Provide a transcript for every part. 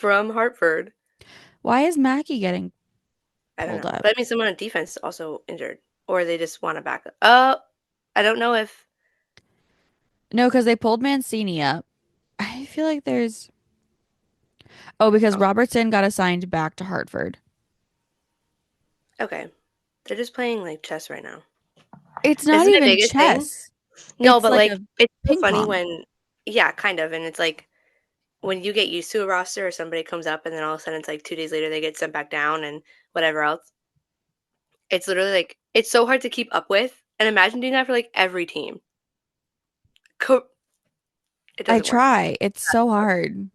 from Hartford. Why is Mackie getting I don't pulled know. up? But I mean, someone on defense is also injured, or they just want to back up. Oh, I don't know if. No, because they pulled Mancini up. I feel like there's oh, because Oh, Robertson got assigned back to Hartford. okay. They're just playing like chess right now. It's This not is my even biggest thing. chess. No, It's but like like a it's so ping funny pong. when, yeah, kind of, and it's like when you get used to a roster or somebody comes up and then all of a sudden it's like 2 days later they get sent back down and whatever else. It's literally like it's so hard to keep up with. And imagine doing that for like every team. It I doesn't work. try. It's so hard.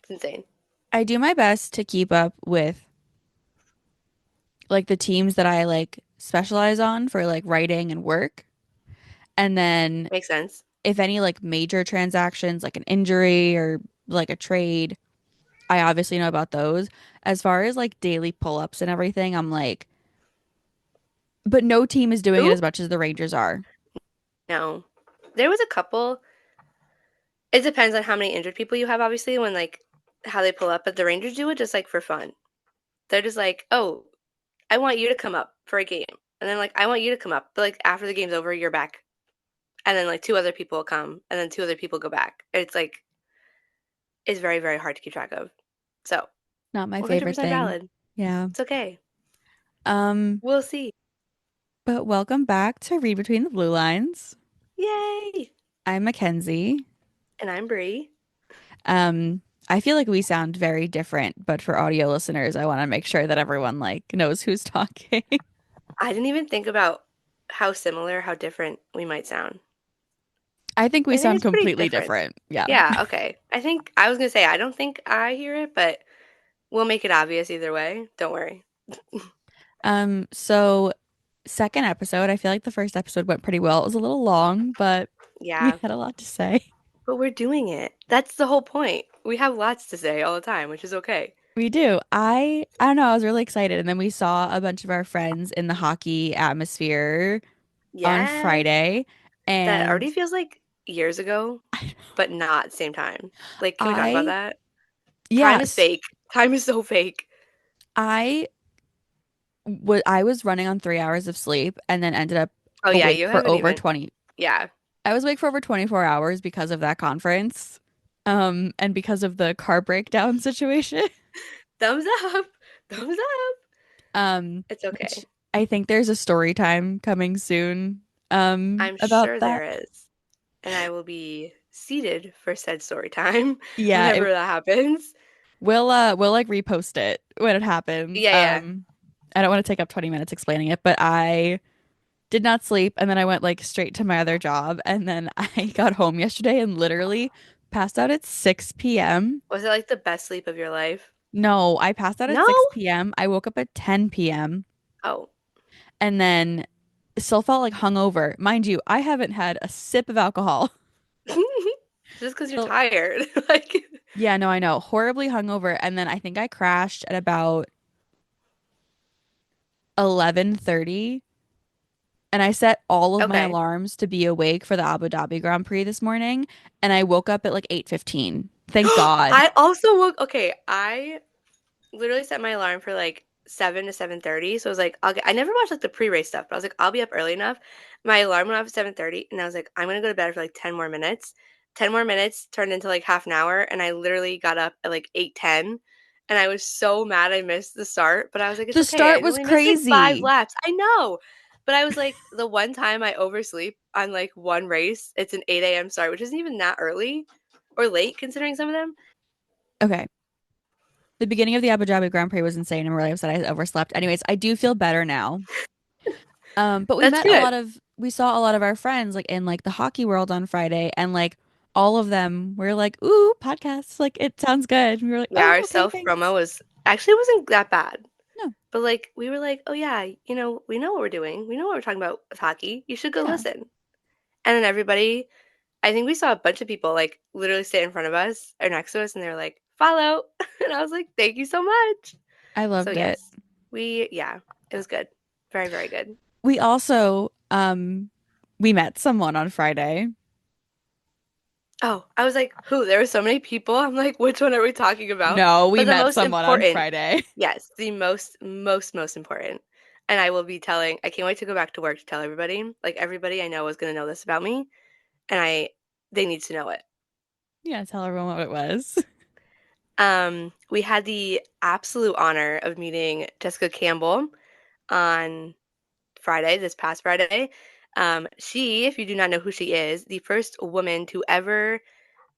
It's insane. I do my best to keep up with like the teams that I like specialize on for like writing and work. And then Makes sense. if any like major transactions, like an injury or like a trade, I obviously know about those. As far as like daily pull-ups and everything, I'm like, but no team is doing it Who? as much as the Rangers are. No. There was a couple. It depends on how many injured people you have, obviously, when like how they pull up, but the Rangers do it just like for fun. They're just like, oh, I want you to come up for a game. And then like I want you to come up. But like after the game's over, you're back. And then like two other people will come and then two other people go back. It's like it's very, very hard to keep track of. So Not my favorite 100% thing. valid. Yeah. It's okay. Um, We'll see. but welcome back to Read Between the Blue Lines. Yay! I'm Mackenzie. And I'm Bree. Um, I feel like we sound very different, but for audio listeners, I want to make sure that everyone like knows who's talking. I didn't even think about how similar, how different we might sound. I think we I think sound it's pretty completely different. different. Yeah. Yeah, okay. I think I was gonna say I don't think I hear it, but we'll make it obvious either way. Don't worry. So second episode, I feel like the first episode went pretty well. It was a little long, but we Yeah, had a lot to say. but we're doing it. That's the whole point. We have lots to say all the time, which is okay. We do. I don't know, I was really excited. And then we saw a bunch of our friends in the hockey atmosphere on Yes. Friday. That And already feels like years ago, but not same time. Like, can we talk about I, that? Time is yes, fake. Time is so fake. I I was running on 3 hours of sleep and then ended up Oh yeah, awake you for haven't over even. 20. Yeah. I was awake for over 24 hours because of that conference. And because of the car breakdown situation. Thumbs up. Thumbs up. It's Which okay. I think there's a story time coming soon, I'm about sure that. there is. And I will be seated for said story time Yeah, whenever that happens. we'll like repost it when it happens. Yeah, yeah. I don't want to take up 20 minutes explaining it, but I did not sleep and then I went like straight to my other job and then I got home yesterday and literally passed out at 6 p.m. Was it like the best sleep of your life? No, I passed out at No? 6 p.m. I woke up at 10 p.m. Oh. and then still felt like hungover. Mind you, I haven't had a sip of alcohol. Just because you're Still, tired. Like, yeah, no, I know. Horribly hungover. And then I think I crashed at about 11:30 and I set all of my okay. alarms to be awake for the Abu Dhabi Grand Prix this morning and I woke up at like 8:15. Thank God. I also woke, okay, I literally set my alarm for like 7 to 7:30. So I was like, I never watched like the pre-race stuff, but I was like, I'll be up early enough. My alarm went off at 7:30 and I was like, I'm gonna go to bed for like 10 more minutes. 10 more minutes turned into like half an hour and I literally got up at like 8:10 and I was so mad I missed the start, but I was like, it's The okay. start I was only missed like 5 crazy. laps. I know. But I was like, the one time I oversleep on like one race, it's an 8 a.m. start, which isn't even that early or late considering some of them. Okay. The beginning of the Abu Dhabi Grand Prix was insane. I'm really upset I overslept. Anyways, I do feel better now. But That's good. we saw a lot of our friends like in like the hockey world on Friday and like all of them were like, ooh, podcasts, like it sounds good. And we were like, Yeah, oh, our okay, self promo thanks. was actually wasn't that bad. No, But like we were like, "Oh yeah, we know what we're doing. We know what we're talking about with hockey. You should go yeah. listen." And then everybody, I think we saw a bunch of people like literally sit in front of us or next to us and they're like, "Follow." And I was like, "Thank you so much." I So loved it. yes. Yeah, it was good. Very, very good. We also we met someone on Friday. Oh, I was like, who? There were so many people. I'm like, which one are we talking about? No, we But the met most someone on important, Friday. yes, the most important. And I will be telling, I can't wait to go back to work to tell everybody. Like everybody I know is going to know this about me, and they need to know it. Yeah, tell everyone what it was. We had the absolute honor of meeting Jessica Campbell on Friday, this past Friday. She, if you do not know who she is, the first woman to ever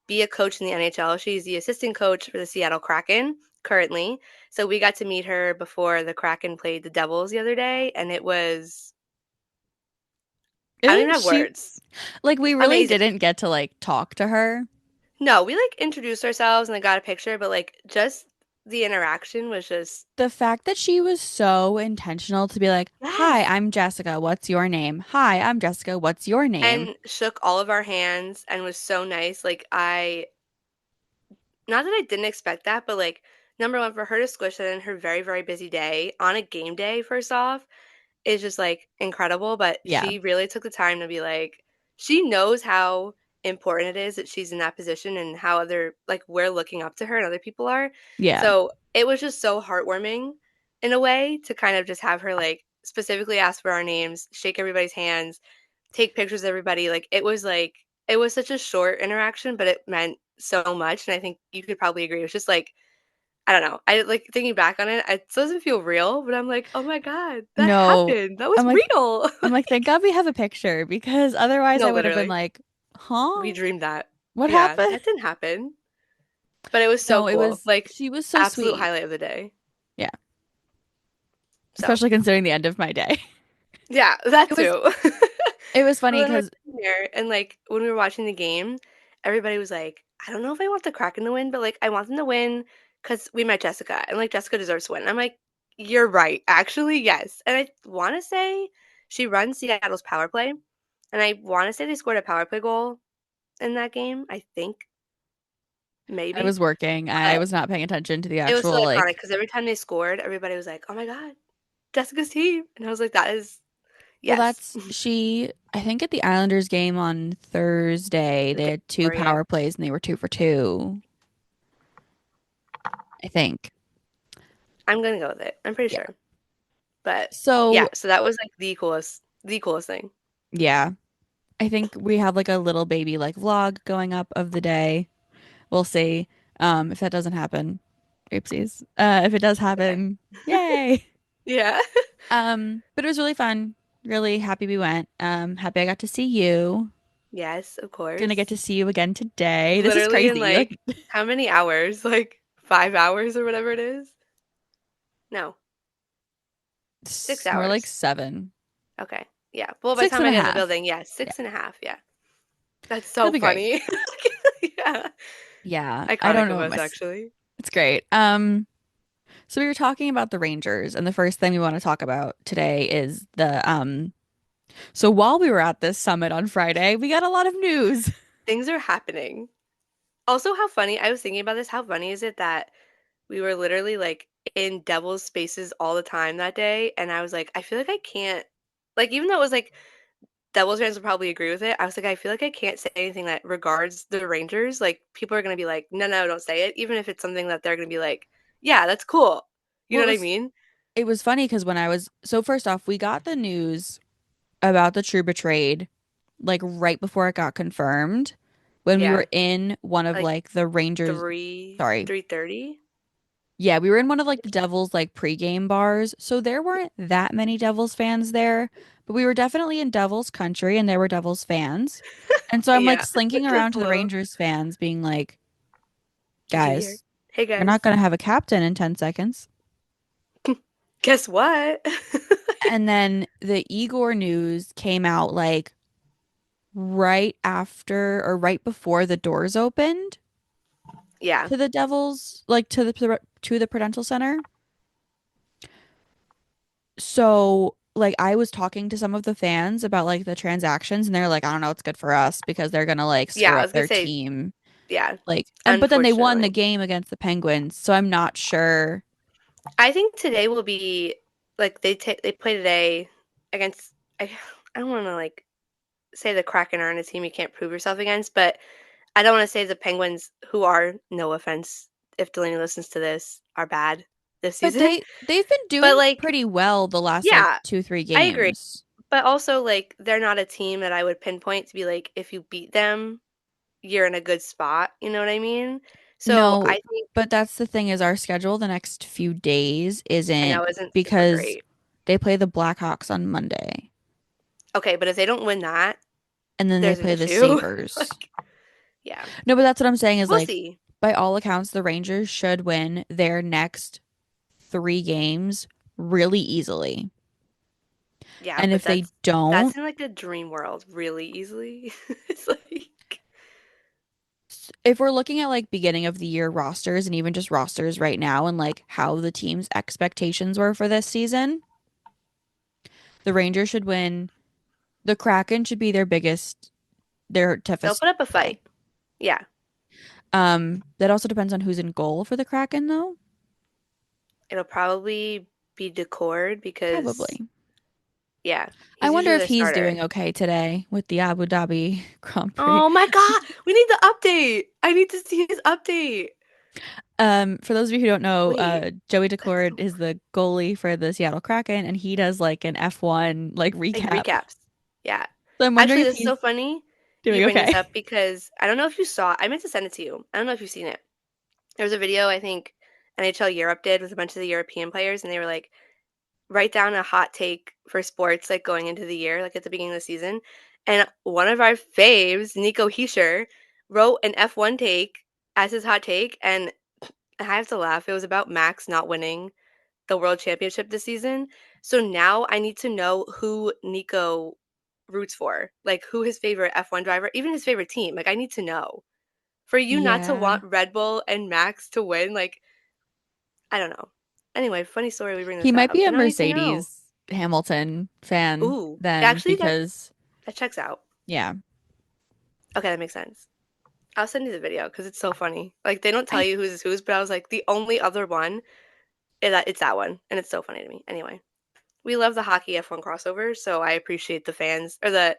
be a coach in the NHL. She's the assistant coach for the Seattle Kraken currently. So we got to meet her before the Kraken played the Devils the other day, and it was, I don't even have She words. like we really Amazing. didn't get to like talk to her. No, we like introduced ourselves and I got a picture, but like just the interaction was just, The fact that she was so intentional to be like, "Hi, yes. I'm Jessica. What's your name? Hi, I'm Jessica. What's your name?" And shook all of our hands and was so nice. Not that I didn't expect that, but like, number one, for her to squish that in her very, very busy day on a game day, first off, is just like incredible. But Yeah. she really took the time to be like, she knows how important it is that she's in that position and how other, like, we're looking up to her and other people are. Yeah. So it was just so heartwarming in a way to kind of just have her like specifically ask for our names, shake everybody's hands, take pictures of everybody. Like, it was such a short interaction, but it meant so much. And I think you could probably agree. It was just like, I don't know. I like thinking back on it, it doesn't feel real, but I'm like, oh my God, that No. happened. That was I'm like real. I'm like, thank God we have a picture because otherwise No, I would have been literally. like, We "Huh? dreamed that. What Yeah, happened?" that didn't happen. But it was so No, it cool. was Like, she was so absolute sweet. highlight of the day. Yeah. So, Especially considering the end of my day. yeah, that It was too. it was But funny when we were because sitting there and like when we were watching the game, everybody was like, I don't know if I want the Kraken to win, but like I want them to win because we met Jessica and like Jessica deserves to win. I'm like, you're right. Actually, yes. And I want to say she runs Seattle's power play. And I want to say they scored a power play goal in that game. I think I maybe. was working. I But was not paying attention to the it was so actual iconic like because every time they scored, everybody was like, oh my God, Jessica's team. And I was like, that is, well, yes. that's she I think at the Islanders game on Thursday, The they day had two before, yeah. power plays and they were 2 for 2, I think. I'm going to go with it. I'm pretty Yeah. sure. But yeah, So, so that was like the coolest thing. yeah, I think we have like a little baby like vlog going up of the day. We'll see. If that doesn't happen, oopsies. If it does Okay. happen, yay. Yeah. But it was really fun. Really happy we went. Happy I got to see you. Yes, of Gonna get course. to see you again today. This is Literally in crazy. Like like how many hours? Like 5 hours or whatever it is? No, six more like hours. 7, Okay. Yeah. Well, by the six time and I a get in the half. building, yeah, Yeah, six and a half. Yeah. That's it'll so be great. funny. Yeah. Yeah, I don't Iconic know of what us, actually. it's great. So we were talking about the Rangers, and the first thing we want to talk about today is the. So while we were at this summit on Friday, we got a lot of news. Things are happening. Also, how funny, I was thinking about this. How funny is it that we were literally like in devil's spaces all the time that day? And I was like, I feel like I can't, like, even though it was like Devils fans would probably agree with it, I was like, I feel like I can't say anything that regards the Rangers. Like, people are going to be like, no, no, don't say it. Even if it's something that they're going to be like, yeah, that's cool. You Well, know what I mean? it was funny because when I was so first off, we got the news about the Trouba trade like right before it got confirmed when we Yeah. were in one of Like like the Rangers. three, Sorry. 3:30. Yeah, we were in one of like the Devils like pregame bars. So there weren't that many Devils fans there, but we were definitely in Devils country and there were Devils fans. And so I'm like Yeah. slinking Just around a to the little. Rangers fans being like, Did you hear? guys, Hey, we're not guys, going to have a captain in 10 seconds. guess what? And then the Igor news came out like right after or right before the doors opened Yeah. to the Devils, like to the Prudential Center. So, like I was talking to some of the fans about like the transactions and they're like, I don't know, it's good for us because they're gonna like Yeah, screw I up was gonna their say, team. yeah, Like, and but then they won the unfortunately. game against the Penguins, so I'm not sure. I think today will be like they play today against I don't want to like say the Kraken aren't a team you can't prove yourself against, but I don't want to say the Penguins, who are, no offense if Delaney listens to this, are bad this But season. they've been But doing like, pretty well the last like yeah, 2, 3 I agree. games. But also like they're not a team that I would pinpoint to be like if you beat them, you're in a good spot. You know what I mean? So No, I think but that's the thing is our schedule the next few days I isn't know isn't super because great. they play the Blackhawks on Monday Okay, but if they don't win that, and then they there's an play the issue. Sabres. Like, yeah, No, but that's what I'm saying is we'll like see. by all accounts the Rangers should win their next 3 games really easily. Yeah, And but if they that's don't, in like a dream world really easily. It's like if we're looking at like beginning of the year rosters and even just rosters right now and like how the team's expectations were for this season, the Rangers should win. The Kraken should be their they'll toughest put up a play. fight. Yeah, That also depends on who's in goal for the Kraken though. it'll probably be Decord because Probably. yeah, I he's wonder usually if the he's starter. doing okay today with the Abu Dhabi Grand Prix. Oh my God, we need the update. I need to see his update. For those of you who don't know, Wait, Joey that's Daccord so is the goalie for the Seattle Kraken, and he does like an F1 like like recap. recaps. Yeah. So I'm wondering Actually, if this is he's so funny you doing bring this okay. up because I don't know if you saw, I meant to send it to you. I don't know if you've seen it. There was a video I think NHL Europe did with a bunch of the European players, and they were like, write down a hot take for sports like going into the year, like at the beginning of the season. And one of our faves, Nico Heischer, wrote an F1 take as his hot take, and I have to laugh. It was about Max not winning the world championship this season. So now I need to know who Nico roots for, like who his favorite F1 driver, even his favorite team. Like I need to know. For you not to Yeah. want Red Bull and Max to win, like I don't know. Anyway, funny story we bring He this might up, be a but now I need to know. Mercedes Hamilton fan Ooh, then actually because that checks out. yeah. Okay, that makes sense. I'll send you the video because it's so funny. Like they don't tell I you who's, but I was like the only other one is it's that one, and it's so funny to me. Anyway, we love the hockey F1 crossover, so I appreciate the fans or the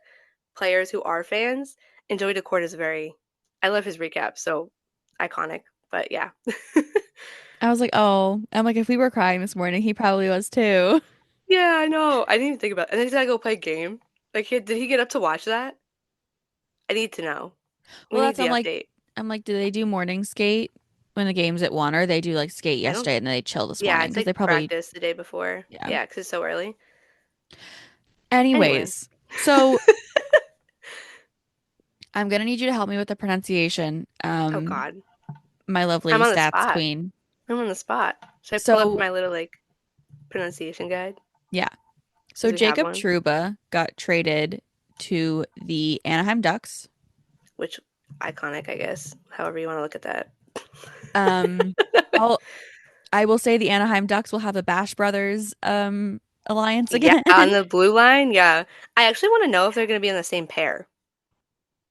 players who are fans. And Joey Decord is very, I love his recap, so iconic. But yeah, I was like, "Oh." I'm like if we were crying this morning, he probably was too. yeah, I know. I didn't even think about. And then he's gotta go play a game. Like, did he get up to watch that? I need to know. We Well, need that's the update. I'm like, do they do morning skate when the game's at 1 or they do like skate I don't. yesterday and then they chill this Yeah, morning it's because like they probably practice the day before. yeah. Yeah, because it's so early. Anyway. Anyways, so I'm gonna need you to help me with the pronunciation. Oh God, My lovely I'm on the stats spot. queen. I'm on the spot. Should I pull up So my little like pronunciation guide? yeah. So Because we have Jacob one, Trouba got traded to the Anaheim Ducks. which iconic, I guess. However you want to look at that. Um, I'll I will say the Anaheim Ducks will have a Bash Brothers alliance Yeah, again. on the blue line. Yeah, I actually want to know if they're going to be in the same pair.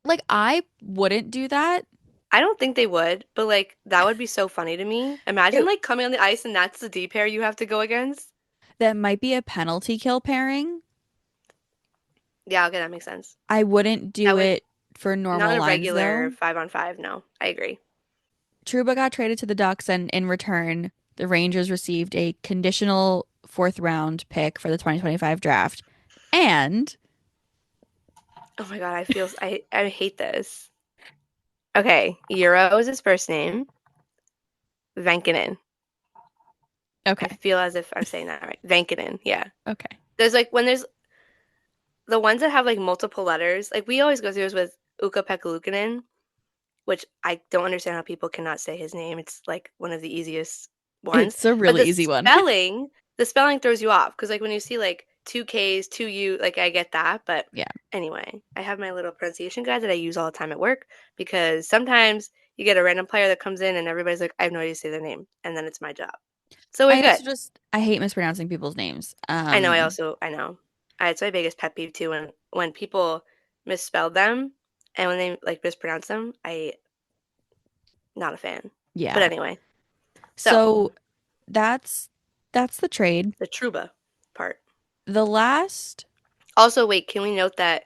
Like I wouldn't do that. I don't think they would, but like that would be so funny to me. Imagine It like coming on the ice and that's the D pair you have to go against. That might be a penalty kill pairing. Yeah, okay, that makes sense. I wouldn't That do would it for not normal a lines regular though. 5-on-5. No, I agree. Trouba got traded to the Ducks, and in return, the Rangers received a conditional fourth round pick for the 2025 draft. And Oh my God, I hate this. Okay, Euro is his first name. Vankinen. I okay, feel as if I'm saying that right. Vankinen, yeah. okay. There's like when there's the ones that have like multiple letters, like we always go through this with Ukko-Pekka, which I don't understand how people cannot say his name. It's like one of the easiest ones. It's a But really easy one. the spelling throws you off because like when you see like two K's, two U, like I get that. But Yeah. anyway, I have my little pronunciation guide that I use all the time at work because sometimes you get a random player that comes in and everybody's like, I have no idea to say their name, and then it's my job. So we're I good. also just I hate mispronouncing people's names. I know. It's my biggest pet peeve too when people misspell them and when they like mispronounce them. I not a fan. But Yeah. anyway, so So that's that's the trade. the Truba part. The last Also, wait, can we note that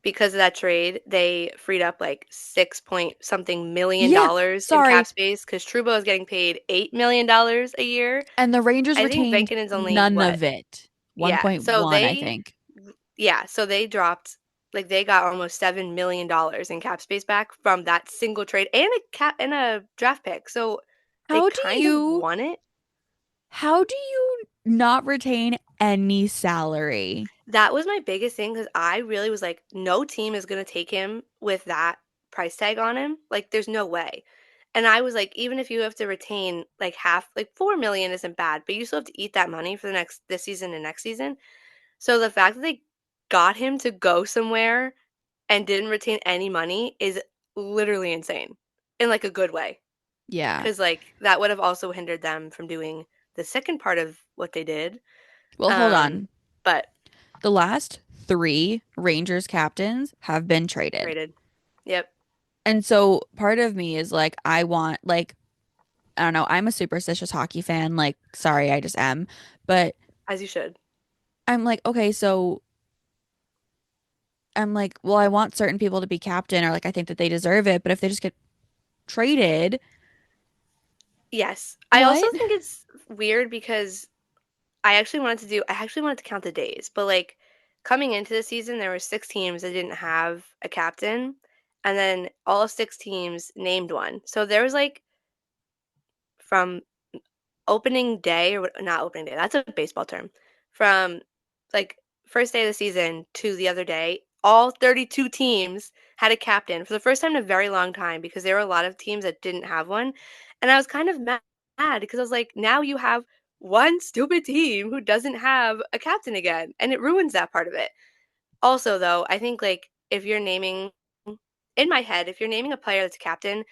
because of that trade, they freed up like 6 point something million Yeah, dollars in cap sorry. space because Trouba is getting paid $8 million a year. And the Rangers I think retained Vankinen's only none what? of it. Yeah. 1.1, I think. So they dropped like they got almost $7 million in cap space back from that single trade and a draft pick. So they How do kind of you won it. how do you not retain any salary? That was my biggest thing because I really was like, no team is going to take him with that price tag on him. Like, there's no way. And I was like, even if you have to retain like half, like 4 million isn't bad, but you still have to eat that money for this season and next season. So the fact that they got him to go somewhere and didn't retain any money is literally insane in like a good way. Yeah. Because like that would have also hindered them from doing the second part of what they did. Well, hold Um, on. but The last 3 Rangers captains have been traded. traded. Yep. And so part of me is like, I want, like, I don't know, I'm a superstitious hockey fan. Like, sorry, I just am. But As you should. I'm like, okay, so I'm like, well, I want certain people to be captain, or like, I think that they deserve it. But if they just get traded, Yes. I also what? think it's weird because I actually wanted to count the days, but like coming into the season, there were 6 teams that didn't have a captain, and then all 6 teams named one. So there was like from opening day or not opening day, that's a baseball term. From like first day of the season to the other day, all 32 teams had a captain for the first time in a very long time because there were a lot of teams that didn't have one. And I was kind of mad because I was like, now you have one stupid team who doesn't have a captain again, and it ruins that part of it. Also, though, I think like if you're naming in my head, if you're naming a player that's a captain,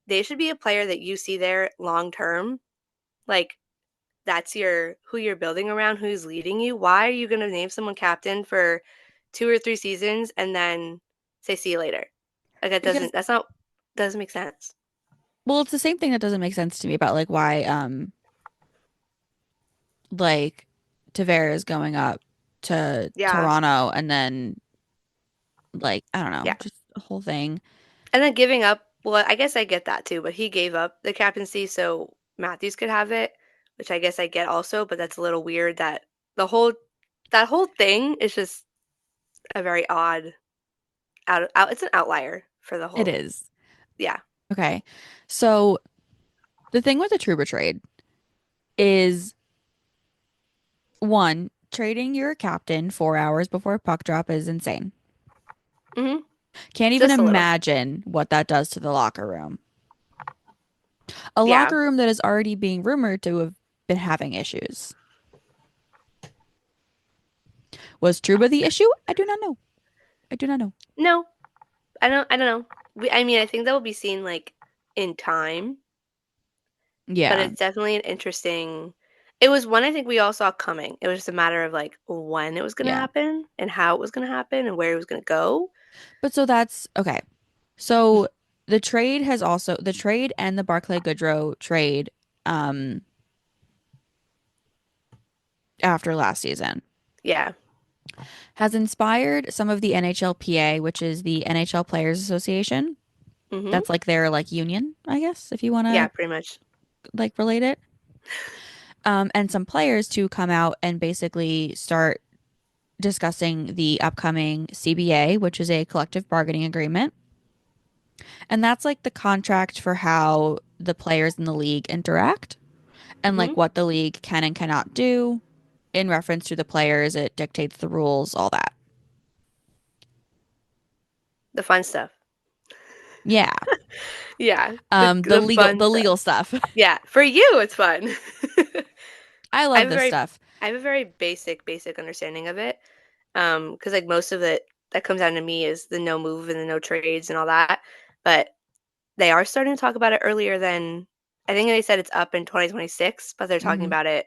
they should be a player that you see there long term. Like that's your who you're building around, who's leading you. Why are you going to name someone captain for 2 or 3 seasons and then say see you later? Like Because, that's not doesn't make sense. well, it's the same thing that doesn't make sense to me about like why, like Tavares going up to Yeah. Toronto and then like, I don't know, Yeah. just the whole thing. And then giving up, well, I guess I get that too, but he gave up the captaincy so Matthews could have it, which I guess I get also, but that's a little weird that the whole that whole thing is just a very odd out it's an outlier for the It whole. is. Yeah. Okay. So the thing with the Trouba trade is one, trading your captain 4 hours before puck drop is insane. Mhm. Can't even Just a little. imagine what that does to the locker room. A Yeah. locker room that is already being rumored to have been having issues. Was Trouba the issue? I do not know. I do not know. No, I don't know. I mean, I think that will be seen like in time, but Yeah. it's definitely an interesting. It was one I think we all saw coming. It was just a matter of like when it was going to Yeah. happen and how it was going to happen and where it was going to go. But so that's okay. So the trade and the Barclay Goodrow trade um after last season Yeah. has inspired some of the NHLPA, which is the NHL Players Association. Mhm. That's like their like union, I guess, if you want Yeah, to pretty much. like relate it. And some players to come out and basically start discussing the upcoming CBA, which is a collective bargaining agreement. And that's like the contract for how the players in the league interact and Mhm. like what the league can and cannot do in reference to the players. It dictates the rules, all that. The fun stuff. Yeah. Yeah, the The fun stuff. legal stuff. Yeah, for you it's fun. I I love have a this very stuff. I have a very basic understanding of it. Because like most of it that comes down to me is the no move and the no trades and all that. But they are starting to talk about it earlier than I think they said it's up in 2026, but they're talking Hmm. about it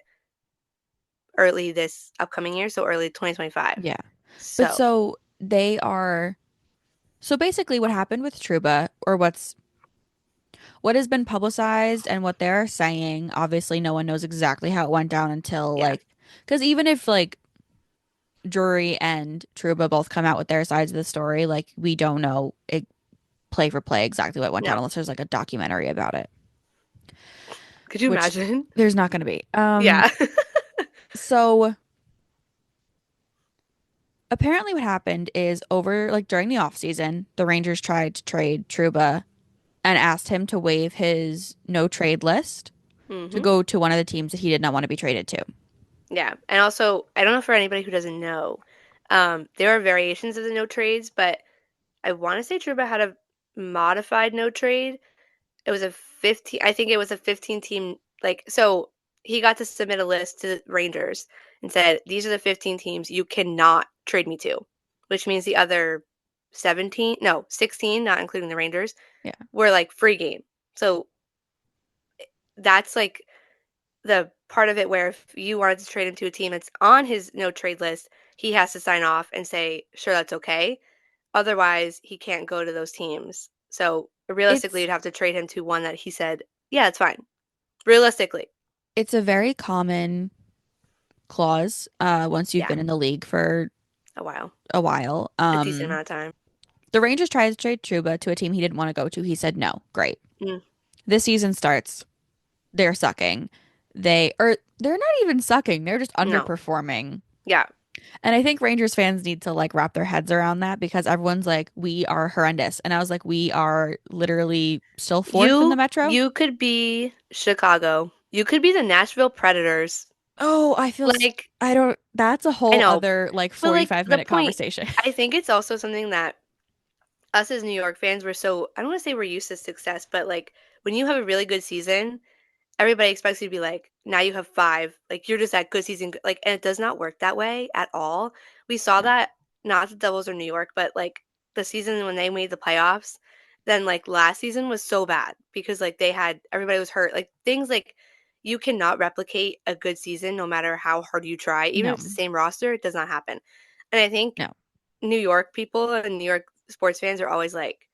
early this upcoming year, so early 2025. Yeah. But So, so they are so basically what happened with Truba or what has been publicized and what they're saying, obviously no one knows exactly how it went down until yeah. like because even if like Drury and Trouba both come out with their sides of the story. Like we don't know it, play for play exactly what went down No. unless there's like a documentary about it, Could you which imagine? there's not going to be. Yeah. So apparently what happened is over like during the off season, the Rangers tried to trade Trouba and asked him to waive his no trade list to hmm go to one of the teams that he did not want to be traded to. Yeah. And also, I don't know for anybody who doesn't know, there are variations of the no trades, but I want to say Truba had a modified no trade. It was a 15, I think it was a 15 team, like, so he got to submit a list to the Rangers and said, these are the 15 teams you cannot trade me to, which means the other 17, no, 16, not including the Rangers, Yeah. were like free game. So that's like the part of it where if you wanted to trade him to a team that's on his no trade list, he has to sign off and say, sure, that's okay. Otherwise, he can't go to those teams. So realistically, It's you'd have to trade him to one that he said, yeah, it's fine. Realistically. it's a very common clause once you've Yeah, been in the league for a while. a while. A decent amount of time. The Rangers tried to trade Trouba to a team he didn't want to go to. He said no. Great. Mm, This season starts. They're sucking. They're not even sucking. They're just no. underperforming. Yeah. And I think Rangers fans need to like wrap their heads around that because everyone's like, we are horrendous. And I was like, we are literally still fourth in the Metro. You could be Chicago. You could be the Nashville Predators. Oh, Like, I don't, that's a I whole know, other like but like 45 the minute point, conversation. I think it's also something that us as New York fans were so, I don't want to say we're used to success, but like when you have a really good season, everybody expects you to be like, now you have five, like you're just that good season, like, and it does not work that way at all. We saw No, that not the Devils or New York, but like the season when they made the playoffs, then like last season was so bad because like they had everybody was hurt, like things like you cannot replicate a good season no matter how hard you try, even if no, it's the same roster, it does not happen. And I think no. New York people and New York sports fans are always like,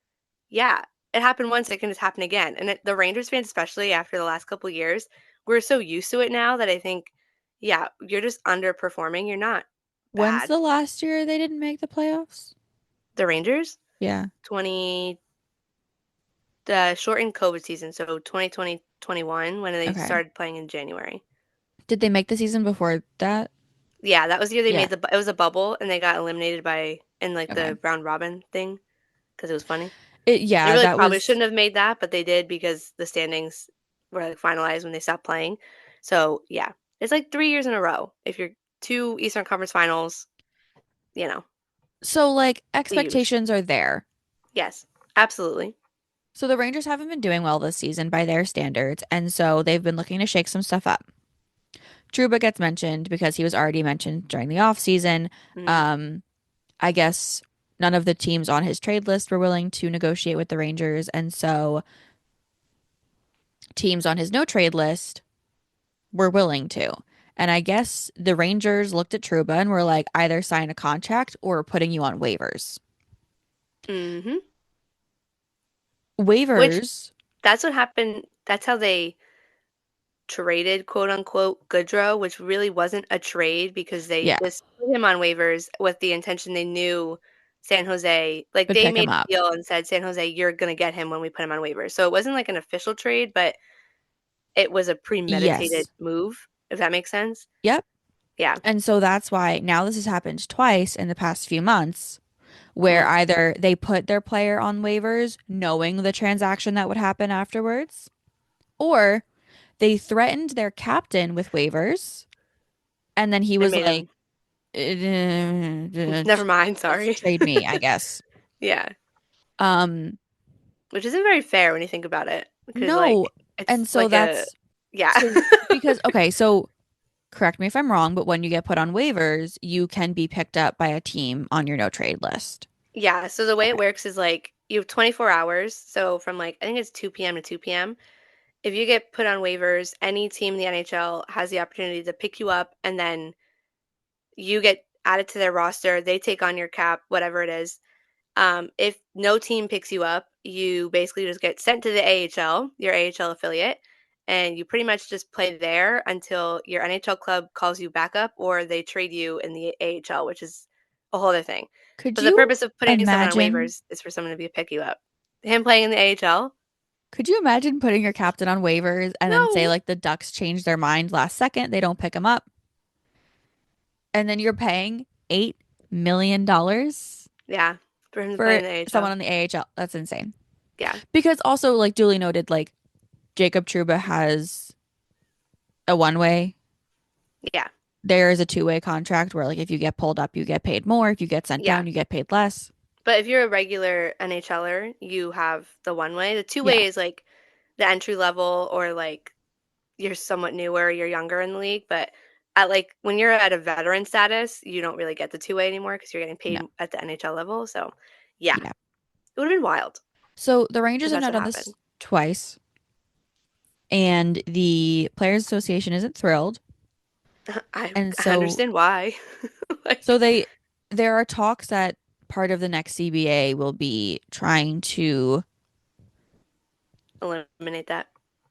yeah, it happened once, it can just happen again. And the Rangers fans, especially after the last couple years, we're so used to it now that I think, yeah, you're just underperforming. You're not When's bad. the last year they didn't make the playoffs? The Rangers, Yeah. 20, the shortened COVID season, so 2020, 21, when they Okay. started playing in January. Did they make the season before that? Yeah, that was the year they Yeah. made it was a bubble and they got eliminated by, in like Okay. the round robin thing because it was funny. They Yeah, really that probably was shouldn't have made that, but they did because the standings were like finalized when they stopped playing. So yeah, it's like 3 years in a row. If you're two Eastern Conference Finals, you know, so like huge. expectations are there. Yes, absolutely. So the Rangers haven't been doing well this season by their standards, and so they've been looking to shake some stuff up. Trouba gets mentioned because he was already mentioned during the offseason. Mm, Um, I guess none of the teams on his trade list were willing to negotiate with the Rangers, and so teams on his no trade list were willing to. And I guess the Rangers looked at Trouba and were like, either sign a contract or we're putting you on waivers. hmm Which Waivers, that's what happened. That's how they traded quote unquote Goodrow, which really wasn't a trade because they yeah, just put him on waivers with the intention they knew San Jose, like would they pick him made up. a deal and said, San Jose, you're gonna get him when we put him on waivers. So it wasn't like an official trade, but it was a premeditated Yes. move, if that makes sense. Yep. Yeah. And so that's why now this has happened twice in the past few months, where Mm. either they put their player on waivers knowing the transaction that would happen afterwards, or they threatened their captain with waivers. And then he And was made like, him never mind, just sorry. trade me, I guess. Yeah. Um, Which isn't very fair when you think about it. Because no. like it's And so like a that's yeah. so because, okay, so correct me if I'm wrong, but when you get put on waivers, you can be picked up by a team on your no trade list. Yeah. So the way it Okay. works is like you have 24 hours. So from like I think it's 2 p.m. to 2 p.m. If you get put on waivers, any team in the NHL has the opportunity to pick you up and then you get added to their roster. They take on your cap, whatever it is. If no team picks you up, you basically just get sent to the AHL, your AHL affiliate, and you pretty much just play there until your NHL club calls you back up or they trade you in the AHL, which is a whole other thing. Could But the you purpose of putting someone on imagine waivers is for someone to be pick you up. Him playing in the AHL? could you imagine putting your captain on waivers and then say No. like the Ducks change their mind last second, they don't pick him up, and then you're paying $8 million Yeah, for him to play for in the someone AHL. on the AHL? That's insane. Yeah. Because also like duly noted, like Jacob Trouba has a one-way. Yeah. There is a two-way contract where like if you get pulled up, you get paid more. If you get sent Yeah. down, you get paid less. But if you're a regular NHLer, you have the one way. The two Yeah, way is like the entry level or like you're somewhat newer, you're younger in the league, but at like when you're at a veteran status, you don't really get the two way anymore because you're getting no, paid at the NHL level. So, yeah, yeah. it would have been wild So the Rangers if have that's now what done happened. this twice, and the Players Association isn't thrilled. I And I so understand why. so Like there are talks that part of the next CBA will be trying to eliminate that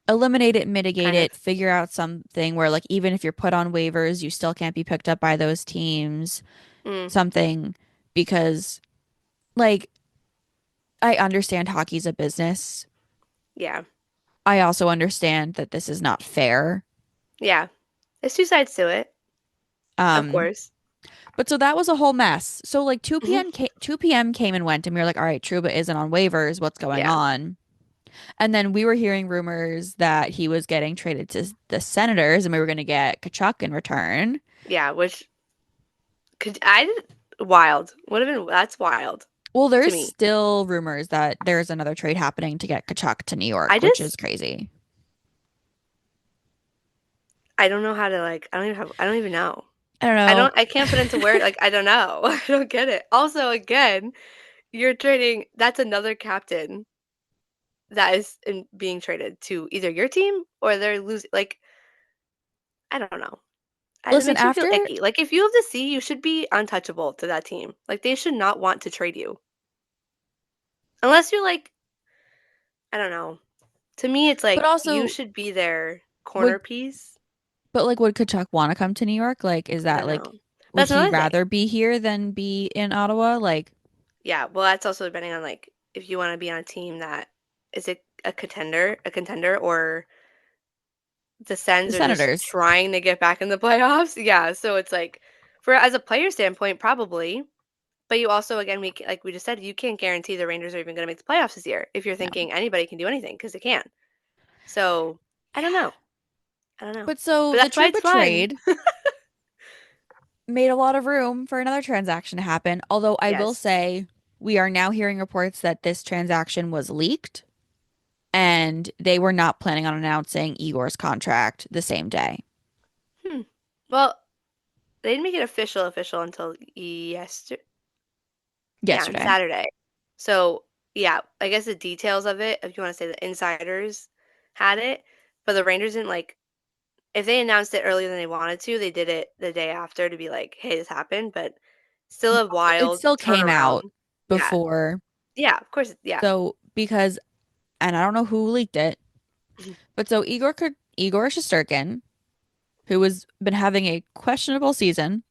eliminate it, mitigate kind of. it, figure out something where like even if you're put on waivers, you still can't be picked up by those teams, Mm, something because like I understand hockey's a business. yeah, I also understand that this is not fair. yeah. There's two sides to it, of Um, course. but so that was a whole mess. So like Hmm. 2 p.m. came and went and we were like, all right, Truba isn't on waivers. What's going Yeah, on? And then we were hearing rumors that he was getting traded to the Senators and we were going to get Kachuk in return. yeah. Which could I wild would have been that's wild Well, to there's me. still rumors that there's another trade happening to get Kachuk to New I York, which is just crazy. I don't know how to like I don't even know. I don't know. I can't put into word like I don't know. I don't get it. Also, again, you're trading that's another captain that is being traded to either your team or they're losing like I don't know. It Listen, makes me feel after icky. Like if you have the C, you should be untouchable to that team. Like they should not want to trade you. Unless you're like I don't know. To me it's but like you also should be their would corner piece. would Kachuk want to come to New York? Like, is I that don't like know. would That's he another thing. rather be here than be in Ottawa? Like Yeah, well, that's also depending on like if you want to be on a team that is a contender, or the the Sens are just Senators. trying to get back in the playoffs. Yeah, so it's like for as a player standpoint, probably, but you also again like we just said, you can't guarantee the Rangers are even going to make the playoffs this year if you're No. thinking anybody can do anything because they can. So I don't know, I don't know, But so but the that's why it's Trouba fun. trade made a lot of room for another transaction to happen. Although I will Yes. say we are now hearing reports that this transaction was leaked and they were not planning on announcing Igor's contract the same day. Hmm. Well, they didn't make it official until yesterday. Yeah, on Yesterday. Saturday. So, yeah, I guess the details of it, if you want to say the insiders had it, but the Rangers didn't like if they announced it earlier than they wanted to, they did it the day after to be like, "Hey, this happened," but still a It wild still came out turnaround. Yeah. before. Yeah, of course, yeah. So because, and I don't know who leaked it, but so Igor Shesterkin, who has been having a questionable season,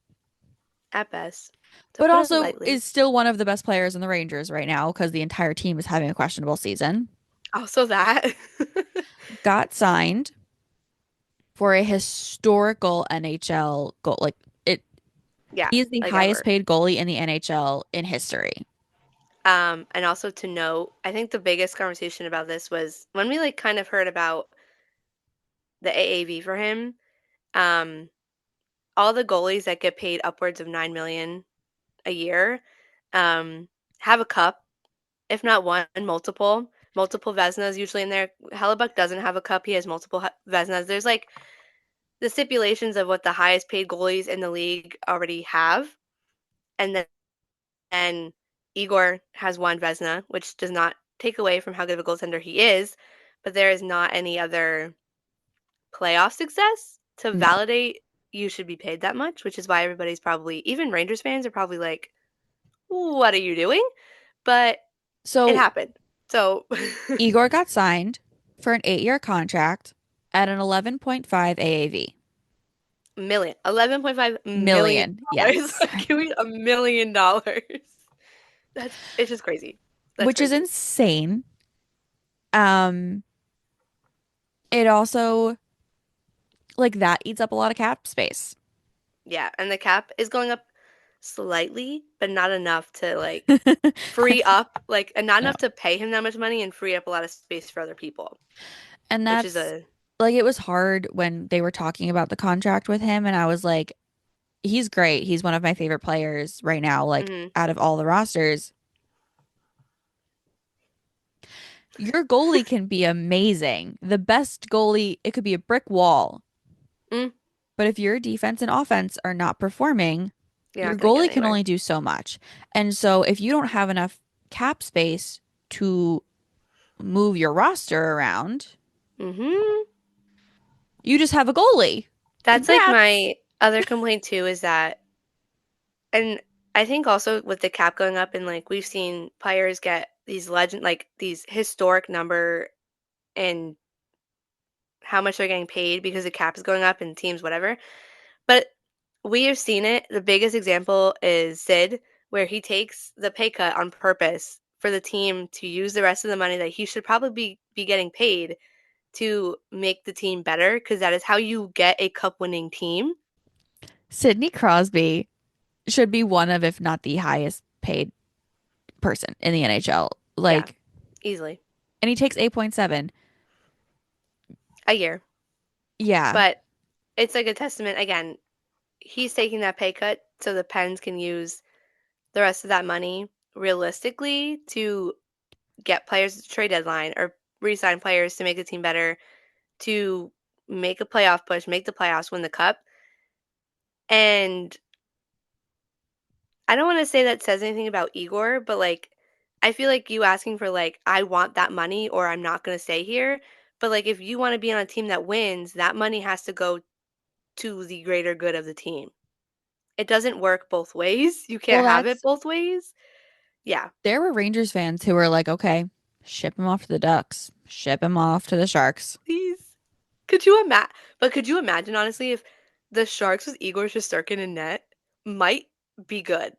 At best, to but put it also lightly. is still one of the best players in the Rangers right now because the entire team is having a questionable season, Also that. got signed for a historical NHL goal. Like it, Yeah, he is the like highest ever. paid goalie in the NHL in history. And also to note, I think the biggest conversation about this was when we like kind of heard about the AAV for him. Um, all the goalies that get paid upwards of 9 million a year have a cup, if not one, multiple Vezinas usually in there. Hellebuck doesn't have a cup; he has multiple Vezinas. There's like the stipulations of what the highest paid goalies in the league already have, and then Igor has one Vezina, which does not take away from how good of a goaltender he is, but there is not any other playoff success to No. validate you should be paid that much, which is why everybody's probably, even Rangers fans are probably like, what are you doing? But it So happened. So, Igor got signed for an 8-year contract at an 11.5 AAV. Million. $11.5 million. Million. Yes. Like, give me $1 million. It's just crazy. That's Which is crazy. insane. Um, it also like that eats up a lot of cap space. Yeah, and the cap is going up slightly, but not enough to like free up, like, and not No. enough to pay him that much money and free up a lot of space for other people, And which is that's a like it was hard when they were talking about the contract with him and I was like, he's great. He's one of my favorite players right now, like mhm. out of all the rosters. Your goalie can be amazing. The best goalie, it could be a brick wall. Mm, But if your defense and offense are not performing, you're your not gonna get goalie can anywhere. only do so much. And so if you don't have enough cap space to move your roster around, Hmm. you just have a goalie. That's like Congrats. my other complaint too, is that, and I think also with the cap going up, and like we've seen players get these legend, like these historic number and how much they're getting paid because the cap is going up and teams, whatever. But we have seen it. The biggest example is Sid, where he takes the pay cut on purpose for the team to use the rest of the money that he should probably be getting paid to make the team better, because that is how you get a cup winning team. Sidney Crosby should be one of, if not the highest paid person in the NHL. Yeah, Like, easily. and he takes 8.7. A year. Yeah. But it's like a testament. Again, he's taking that pay cut so the Pens can use the rest of that money realistically to get players at the trade deadline or re-sign players to make the team better, to make a playoff push, make the playoffs, win the cup. And I don't want to say that says anything about Igor, but like I feel like you asking for like I want that money or I'm not going to stay here. But like if you want to be on a team that wins, that money has to go to the greater good of the team. It doesn't work both ways. You Well, can't have it that's both ways. Yeah. there were Rangers fans who were like, okay, ship him off to the Ducks, ship him off to the Sharks Please. Could you imagine? But could you imagine, honestly, if the Sharks with Igor Shesterkin in net might be good?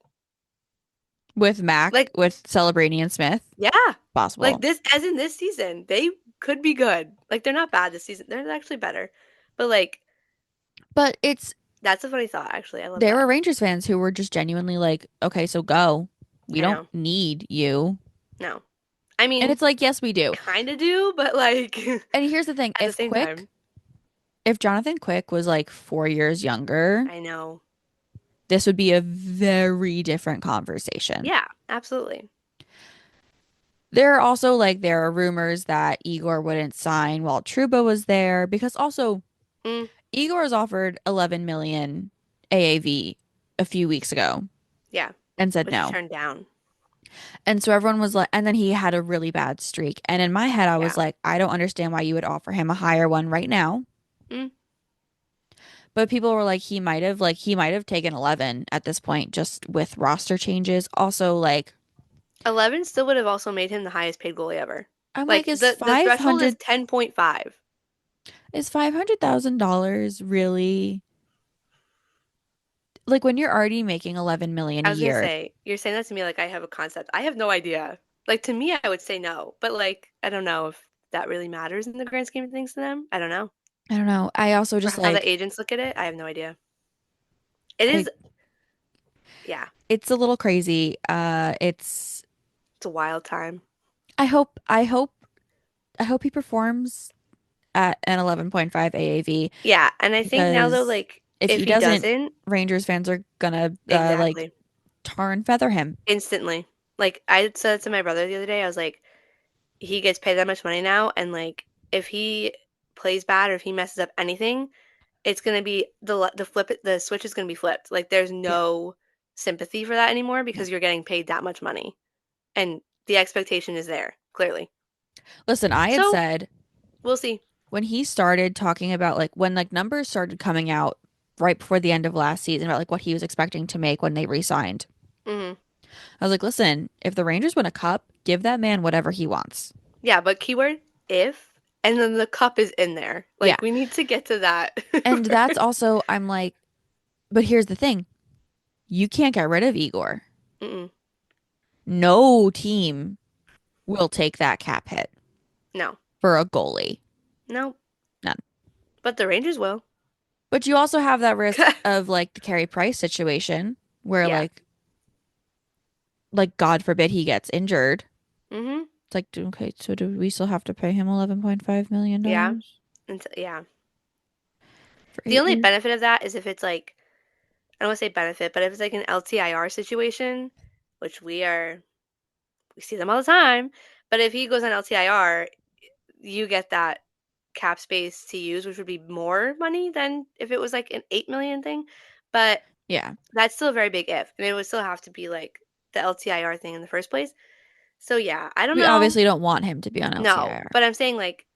with Mac, Like, with Celebrini and Smith. yeah. Like Possible. this, as in this season, they could be good. Like, they're not bad this season. They're actually better. But, like, But it's that's a funny thought, actually. I love there that. were Rangers fans who were just genuinely like, okay, so go. We I don't know. need you. No. I And mean, it's like, yes, we do. kind of do, but, like, And here's the thing, at the same time, If Jonathan Quick was like 4 years younger, I know. this would be a very different conversation. Yeah, absolutely. There are rumors that Igor wouldn't sign while Trouba was there because also Mm, Igor was offered 11 million AAV a few weeks ago yeah. and said Which he no. turned down. And so everyone was like, and then he had a really bad streak. And in my head, I was Yeah. like, I don't understand why you would offer him a higher one right now. Mm. But people were like, he might have taken 11 at this point, just with roster changes. Also, like, 11 still would have also made him the highest paid goalie ever. I'm like, Like the threshold is 10.5. is $500,000 really like when you're already making 11 million a I was gonna year? say, you're saying that to me like I have a concept. I have no idea. Like to me, I would say no, but like I don't know if that really matters in the grand scheme of things to them. I don't know. I don't know. I also Or just how the like, agents look at it, I have no idea. It I is, yeah, it's a little crazy. it's a wild time. I hope I hope I hope he performs at an 11.5 AAV Yeah, and I think now though, because like if if he he doesn't, doesn't, Rangers fans are gonna like exactly, tar and feather him. instantly. Like I said to my brother the other day, I was like, he gets paid that much money now, and like if he plays bad or if he messes up anything, it's gonna be the switch is gonna be flipped. Like there's Yeah. no sympathy for that anymore No. because you're getting paid that much money, and the expectation is there clearly. Listen, I had So said we'll see. when he started talking about like when like numbers started coming out right before the end of last season about like what he was expecting to make when they re-signed. Hmm. I was like, listen, if the Rangers win a cup, give that man whatever he wants. Yeah, but keyword if. and then the cup is in there. Yeah. Like we need to get to that And that's first. also, I'm like, but here's the thing. You can't get rid of Igor. Mm-mm. No team will take that cap hit No, for a goalie. no, None. but the Rangers will. But you also have that risk of like the Carey Price situation where Yeah. like God forbid he gets injured. Mm-hmm. It's like, okay, so do we still have to pay him $11.5 million Yeah. dollars And yeah. for The 8 only years? benefit of that is if it's like, I don't want to say benefit, but if it's like an LTIR situation, which we see them all the time. But if he goes on LTIR, you get that cap space to use, which would be more money than if it was like an 8 million thing. But Yeah. that's still a very big if. And it would still have to be like the LTIR thing in the first place. So yeah, I don't We know. obviously don't want him to be on No, LTIR. but I'm saying like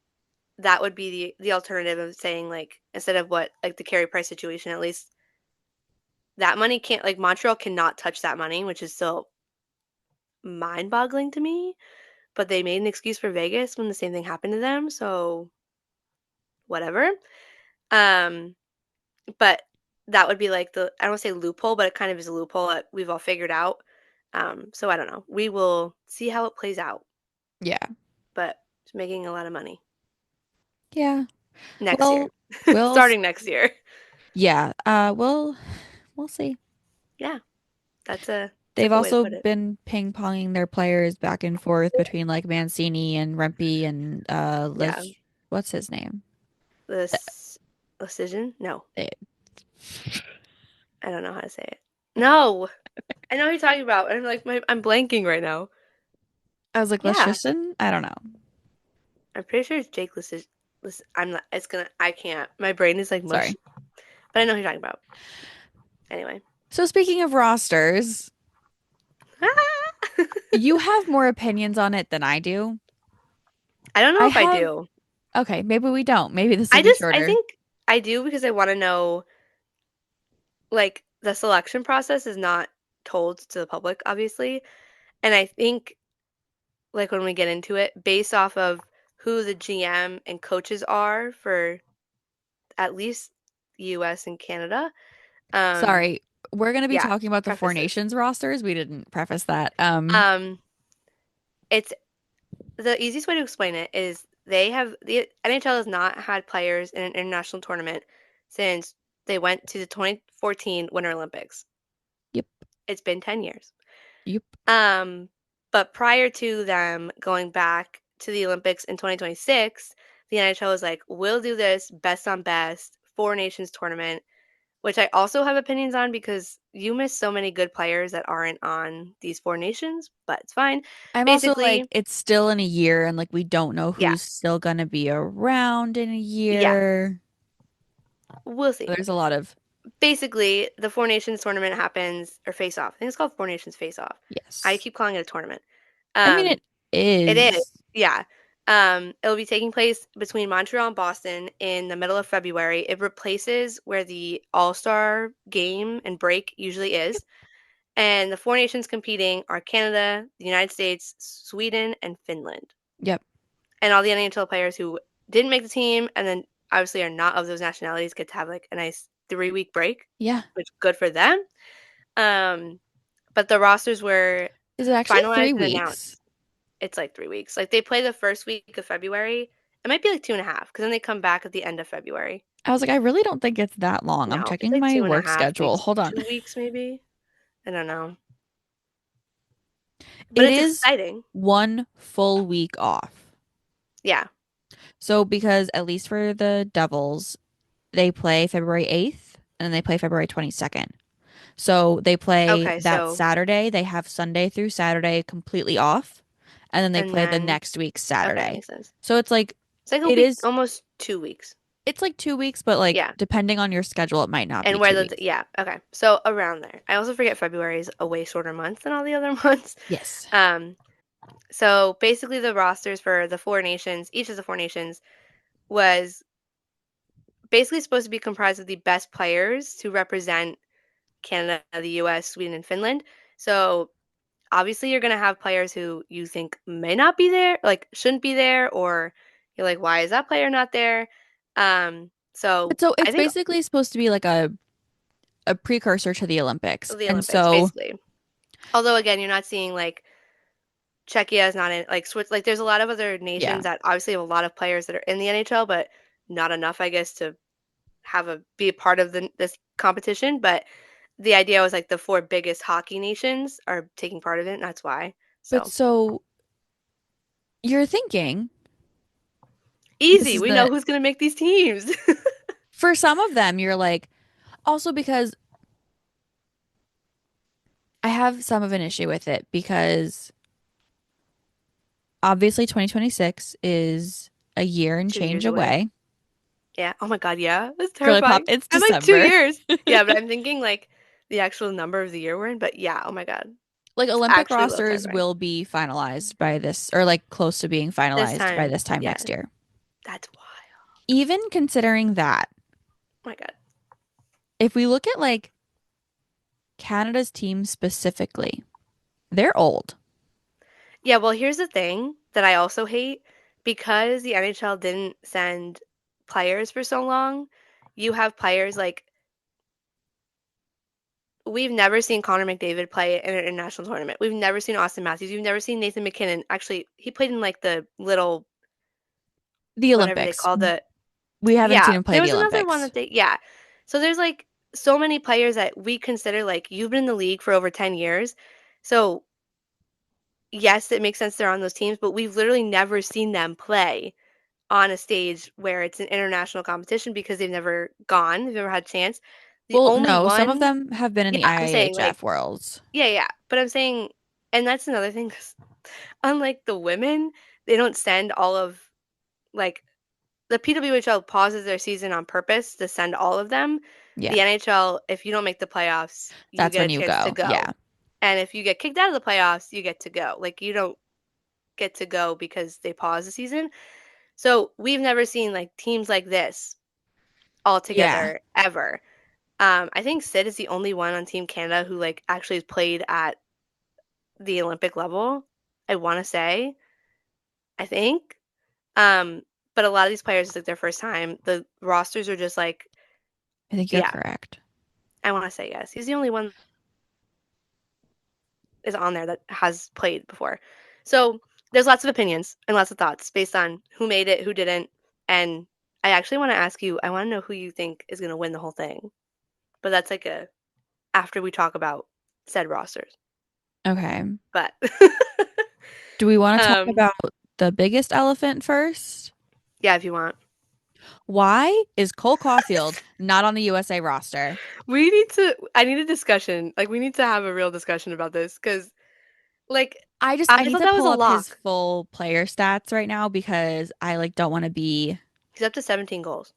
that would be the alternative of saying like instead of what like the Carey Price situation, at least that money can't like Montreal cannot touch that money, which is still mind-boggling to me. But they made an excuse for Vegas when the same thing happened to them, so whatever. Um, but that would be like the I don't want to say loophole, but it kind of is a loophole that we've all figured out. So I don't know. We will see how it plays out, Yeah. but it's making a lot of money Yeah. next year, Well, we'll starting next year. yeah. We'll see. Yeah, that's a They've simple way to also put it. been ping-ponging their players back and forth between like Mancini and Rempe and Yeah, Les what's his name? this decision. No, Eh, I don't know how to say it. No, I know what you're taling about. I'm like I'm blanking right now. I was like, Yeah, Leschyshyn? I don't know. I'm pretty sure it's Jake Listen, I'm not. It's gonna. I can't. My brain is like mush. Sorry. But I know who you're talking about. Anyway. So speaking of rosters, you have more opinions on it than I do. I don't know I if I have, do. okay, maybe we don't. Maybe this will be I shorter. think I do because I want to know, like, the selection process is not told to the public, obviously. And I think, like, when we get into it, based off of who the GM and coaches are for at least US and Canada, um, Sorry, we're going to be yeah, talking about the Four prefaces. Nations rosters. We didn't preface that. Um, it's the easiest way to explain it is the NHL has not had players in an international tournament since they went to the 2014 Winter Olympics. Yep, It's been 10 years. yep, Um, but prior to them going back to the Olympics in 2026, the NHL was like, we'll do this best on best Four Nations tournament, which I also have opinions on because you miss so many good players that aren't on these Four Nations, but it's fine. I'm also like, Basically, it's still in a year, and like we don't know yeah, who's still gonna be around in a yeah, year. we'll see. There's a lot of Basically, the Four Nations tournament happens, or face off. I think it's called Four Nations Face Off. I yes. keep calling it a tournament. I mean, Um, it it is, is. yeah. It'll be taking place between Montreal and Boston in the middle of February. It replaces where the All-Star game and break usually Yep, is. And the four nations competing are Canada, the United States, Sweden, and Finland. yep, And all the NHL players who didn't make the team and then obviously are not of those nationalities get to have like a nice 3-week break, yeah. which good for them. Um, but the rosters were Is it actually finalized three and weeks? announced. It's like 3 weeks. Like they play the first week of February. It might be like 2.5 because then they come back at the end of February. I was like, I really don't think it's that long. I'm No, it's checking like my two and a work half schedule. weeks, Hold on. 2 weeks maybe. I don't know, but It it's is exciting. 1 full week off. Yeah. So because at least for the Devils, they play February 8th and then they play February 22nd. So they play Okay. that So Saturday. They have Sunday through Saturday completely off. And then they and play the then next week okay, that Saturday. makes sense. So it's like It's like a it week, is almost 2 weeks. it's like 2 weeks, but like Yeah. depending on your schedule, it might not be And where two the weeks. yeah, okay. So around there. I also forget February is a way shorter month than all the other months. Yes. Um, so basically the rosters for the four nations, each of the four nations was basically supposed to be comprised of the best players to represent Canada, the US, Sweden, and Finland. So obviously you're going to have players who you think may not be there, like shouldn't be there, or You're like, why is that player not there? So But so I it's think basically supposed to be like a precursor to the Olympics. the And Olympics, so, basically. Although again, you're not seeing like Czechia is not in like Swiss. Like there's a lot of other yeah. nations that obviously have a lot of players that are in the NHL, but not enough, I guess, to have a be a part of this competition. But the idea was like the four biggest hockey nations are taking part of it, and that's why. But So so you're thinking this easy. is We know the who's gonna make these teams. for some of them, you're like, also because I have some of an issue with it because obviously 2026 is a year and 2 years change away. away. Yeah. Oh my God. Yeah. That's Girly pop, terrifying. it's I'm like 2 December. years. Yeah, but I'm thinking like the actual number of the year we're in. But yeah. Oh my God. Like It's Olympic actually a little rosters terrifying. will be finalized by this, or like close to being This finalized by time. this time Yeah. next year. That's wild. Even considering that, Oh my God. if we look at like Canada's team specifically, they're old. Yeah. Well, here's the thing that I also hate because the NHL didn't send players for so long. You have players like we've never seen Connor McDavid play in an international tournament. We've never seen Austin Matthews. We've never seen Nathan McKinnon. Actually, he played in like the little The whatever they Olympics. call the We haven't seen yeah. him play There the was another one Olympics. that they yeah. So there's like so many players that we consider like you've been in the league for over 10 years. So yes, it makes sense they're on those teams, but we've literally never seen them play on a stage where it's an international competition because they've never gone, they've never had a chance. The Well, only no, some of one, them have been in the yeah, I'm saying like IIHF worlds. yeah, yeah, but I'm saying, and that's another thing 'cause unlike the women, they don't send all of like the PWHL pauses their season on purpose to send all of them. Yeah, The NHL, if you don't make the playoffs, you that's get when a you chance to go. go. Yeah. And if you get kicked out of the playoffs, you get to go. Like you don't get to go because they pause the season. So we've never seen like teams like this all Yeah. together ever. I think Sid is the only one on Team Canada who like actually has played at the Olympic level. I want to say, I think. Um, but a lot of these players, it's like their first time. The rosters are just like, I think you're yeah, correct. I want to say yes. He's the only one is on there that has played before. So there's lots of opinions and lots of thoughts based on who made it, who didn't. And I actually want to ask you, I want to know who you think is going to win the whole thing. But that's like a after we talk about said rosters. Okay. But Do we want to talk um about the biggest elephant first? yeah, if you want. Why is Cole Caulfield not on the USA roster? We need to I need a discussion. Like we need to have a real discussion about this cuz like I I need thought to that was pull a up his lock. full player stats right now because I like don't want to be. He's up to 17 goals.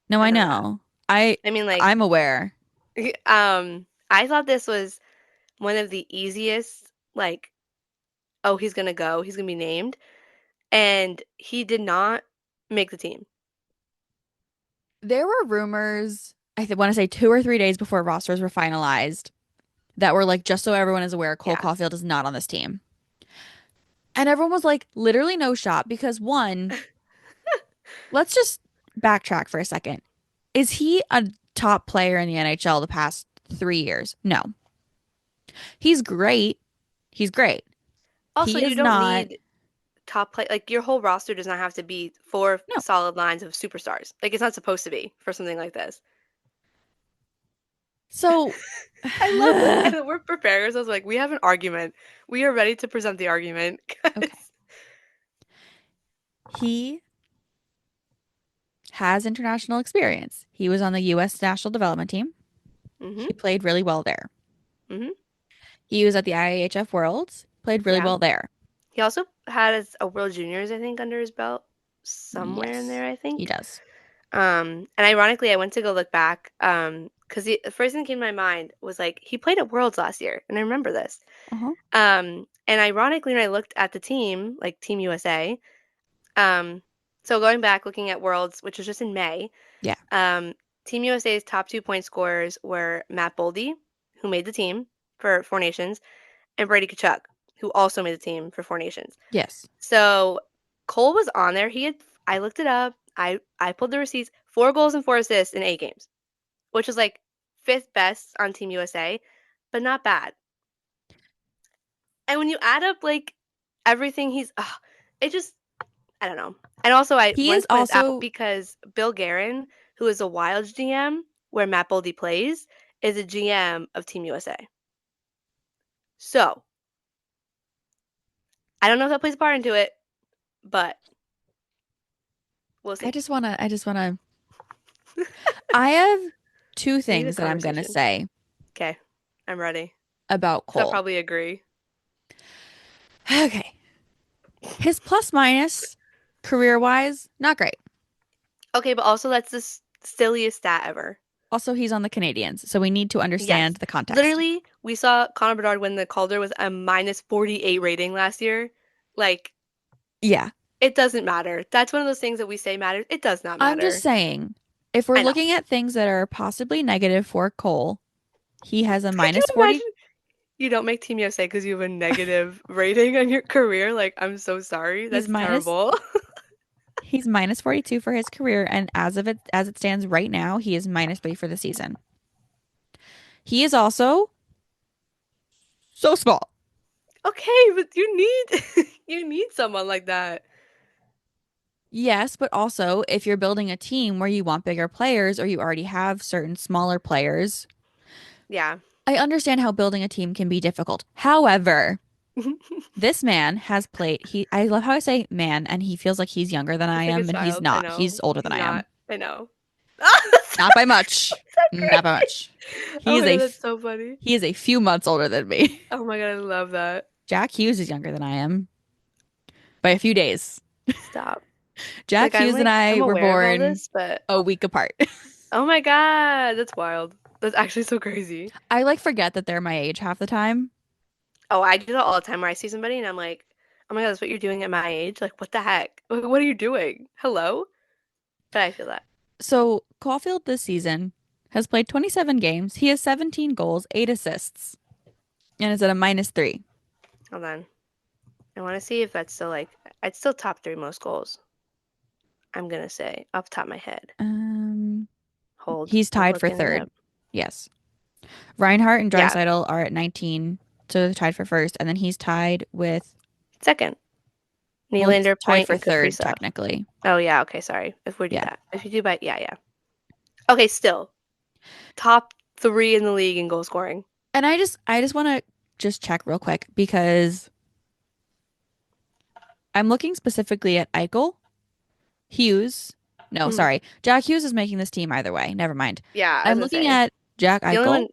No, I I know that. know. I I mean like I'm aware. I thought this was one of the easiest like oh, he's going to go. He's going to be named and he did not make the team. There were rumors, want to say 2 or 3 days before rosters were finalized, that were like, just so everyone is aware, Cole Yeah. Caulfield is not on this team. And everyone was like, literally no shot because one, let's just backtrack for a second. Is he a top player in the NHL the past 3 years? No. He's great. He's great. Also, He you is don't not, need top play like your whole roster does not have to be four no. solid lines of superstars. Like it's not supposed to be for something like this. So, I love this. And we're preparing ourselves like we have an argument. We are ready to present the argument. okay. He has international experience. He was on the U.S. national development team. Mhm. He played really well there. Mhm. He was at the IIHF Worlds, played really Yeah. well there. He also had a World Juniors, I think, under his belt somewhere in Yes, there, I he think. does. And ironically, I went to go look back, because the first thing that came to my mind was like he played at Worlds last year, and I remember this. Uh-huh. And ironically, when I looked at the team, like Team USA, um, so going back, looking at Worlds, which was just in May, Yeah. um, Team USA's top 2 point scorers were Matt Boldy, who made the team for Four Nations, and Brady Tkachuk, who also made the team for Four Nations. Yes. So Cole was on there. He had I looked it up. I pulled the receipts. 4 goals and 4 assists in 8 games, which is like fifth best on Team USA, but not bad. And when you add up like everything it just I don't know. And also I He wanted is to point this out also because Bill Guerin, who is a Wilds GM where Matt Boldy plays, is a GM of Team USA. So I don't know if that plays a part into it, but we'll see. I just wanna I have two We need a things that I'm gonna conversation. say Okay, I'm ready. about Because I'll Cole. probably agree. Okay. His plus minus career wise, not great. Okay, but also that's the silliest stat ever. Also, he's on the Canadians, so we need to Yes. understand the context. Literally, we saw Connor Bedard win the Calder with a minus 48 rating last year. Like, Yeah. it doesn't matter. That's one of those things that we say matters. It does not I'm just matter. saying, if we're I know. looking at things that are possibly negative for Cole, he has a Could you minus 40. imagine you don't make Team USA because you have a negative rating on your career? Like, I'm so sorry. He's That's minus terrible. he's minus 42 for his career, and as it stands right now, he is minus 3 for the season. He is also so small. Okay, but you need you need someone like that. Yes, but also if you're building a team where you want bigger players or you already have certain smaller players, Yeah. I understand how building a team can be difficult. However, this man has played I love how I say man and he feels like he's younger than I It's like a am and he's child. I not. know. He's older than He's I am. not. I know. Not by So much. Not by great. much. Oh my god, that's so funny. He is a few months older than me. Oh my god, I love that. Jack Hughes is younger than I am by a few days. Stop. Jack Hughes and I'm I were aware of all born this, but a week apart. oh my god, that's wild. That's actually so crazy. I like forget that they're my age half the time. Oh, I do that all the time where I see somebody and I'm like, oh my god, that's what you're doing at my age? Like, what the heck? Like, what are you doing? Hello? But I feel that. So Caulfield this season has played 27 games. He has 17 goals, 8 assists, and is at a minus 3. Hold on. I want to see if that's still like, it's still top three most goals. I'm gonna say off the top of my head. Um, Hold. he's I'm tied for looking it third. up. Yes. Reinhardt and Yeah, Draisaitl are at 19, so they're tied for first, and then he's tied with, second. well, he's Nylander, tied Point, for and third Kaprizov. technically. Oh yeah, okay, sorry. If we do Yeah. that. If you do by yeah, yeah. Okay, still. Top three in the league in goal scoring. And I just want to just check real quick because I'm looking specifically at Eichel, Hughes. No, Mhm. sorry. Jack Hughes is making this team either way. Never mind. Yeah, I was I'm gonna looking say. at Jack The only Eichel one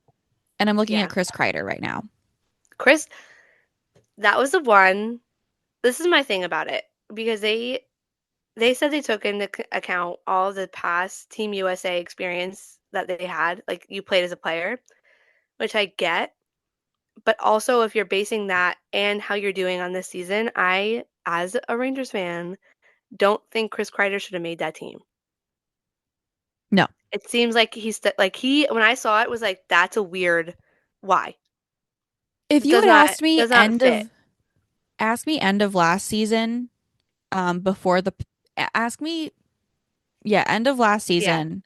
and I'm looking at yeah. Chris Kreider right now. Chris, that was the one. This is my thing about it because they said they took into account all the past Team USA experience that they had, like you played as a player, which I get. But also, if you're basing that and how you're doing on this season, I, as a Rangers fan, don't think Chris Kreider should have made that team. No. It seems like when I saw it was like that's a weird why. If It you had asked me does not fit. end of last season, before the ask me, yeah, end of last Yeah, season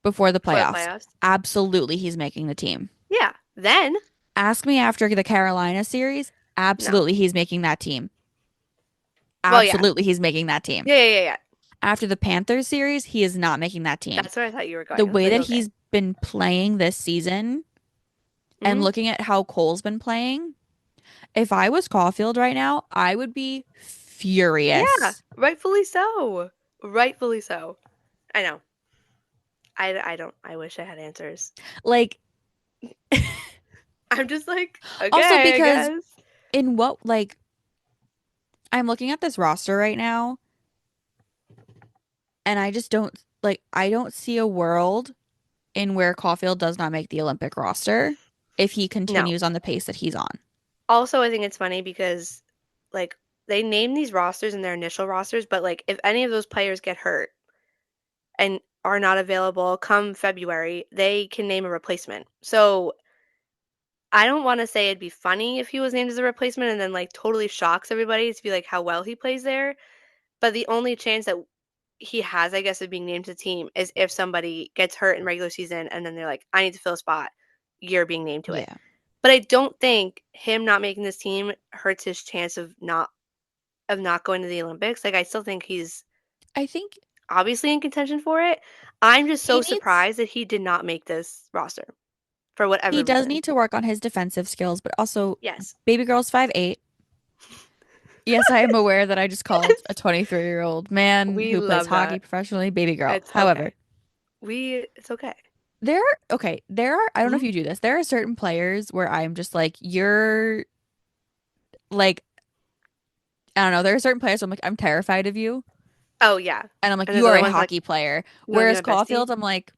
before the before the playoffs. playoffs. Absolutely he's making the team. Yeah. Then Ask me after the Carolina series, no. absolutely he's making that team. Well, yeah. Absolutely he's making that team. Yeah. After the Panthers series, he is not making that team. That's where I thought you were The going. I was way like, that okay. he's been playing this season and Hmm. looking at how Cole's been playing, if I was Caulfield right now, I would be Yeah, furious. rightfully so. Rightfully so. I know. I don't. I wish I had answers. Like, I'm just like, also okay, I because guess. in what, like, I'm looking at this roster right now and I just don't, like, I don't see a world in where Caulfield does not make the Olympic roster if he No. continues on the pace that he's on. Also, I think it's funny because like they name these rosters in their initial rosters, but like if any of those players get hurt and are not available come February, they can name a replacement. So I don't want to say it'd be funny if he was named as a replacement and then like totally shocks everybody to be like how well he plays there. But the only chance that he has, I guess, of being named to the team is if somebody gets hurt in regular season and then they're like, I need to fill a spot, you're being named to it. Yeah. But I don't think him not making this team hurts his chance of not going to the Olympics. Like I still think he's I think obviously in contention for it. I'm just he so needs surprised that he did not make this roster for he whatever does reason. need to work on his defensive skills, but also Yes. baby girl's 5'8". Yes, I am aware that I just called a 23-year-old man We who plays love hockey that. professionally baby girl. It's However, okay. It's okay. I don't know if Mhm. you do this. There are certain players where I'm just like, you're like, I don't know. There are certain players where I'm like, I'm terrified of you. Oh yeah. And I'm like, And you there's are other a ones like, hockey player. you want to be Whereas my bestie? Caulfield, I'm like,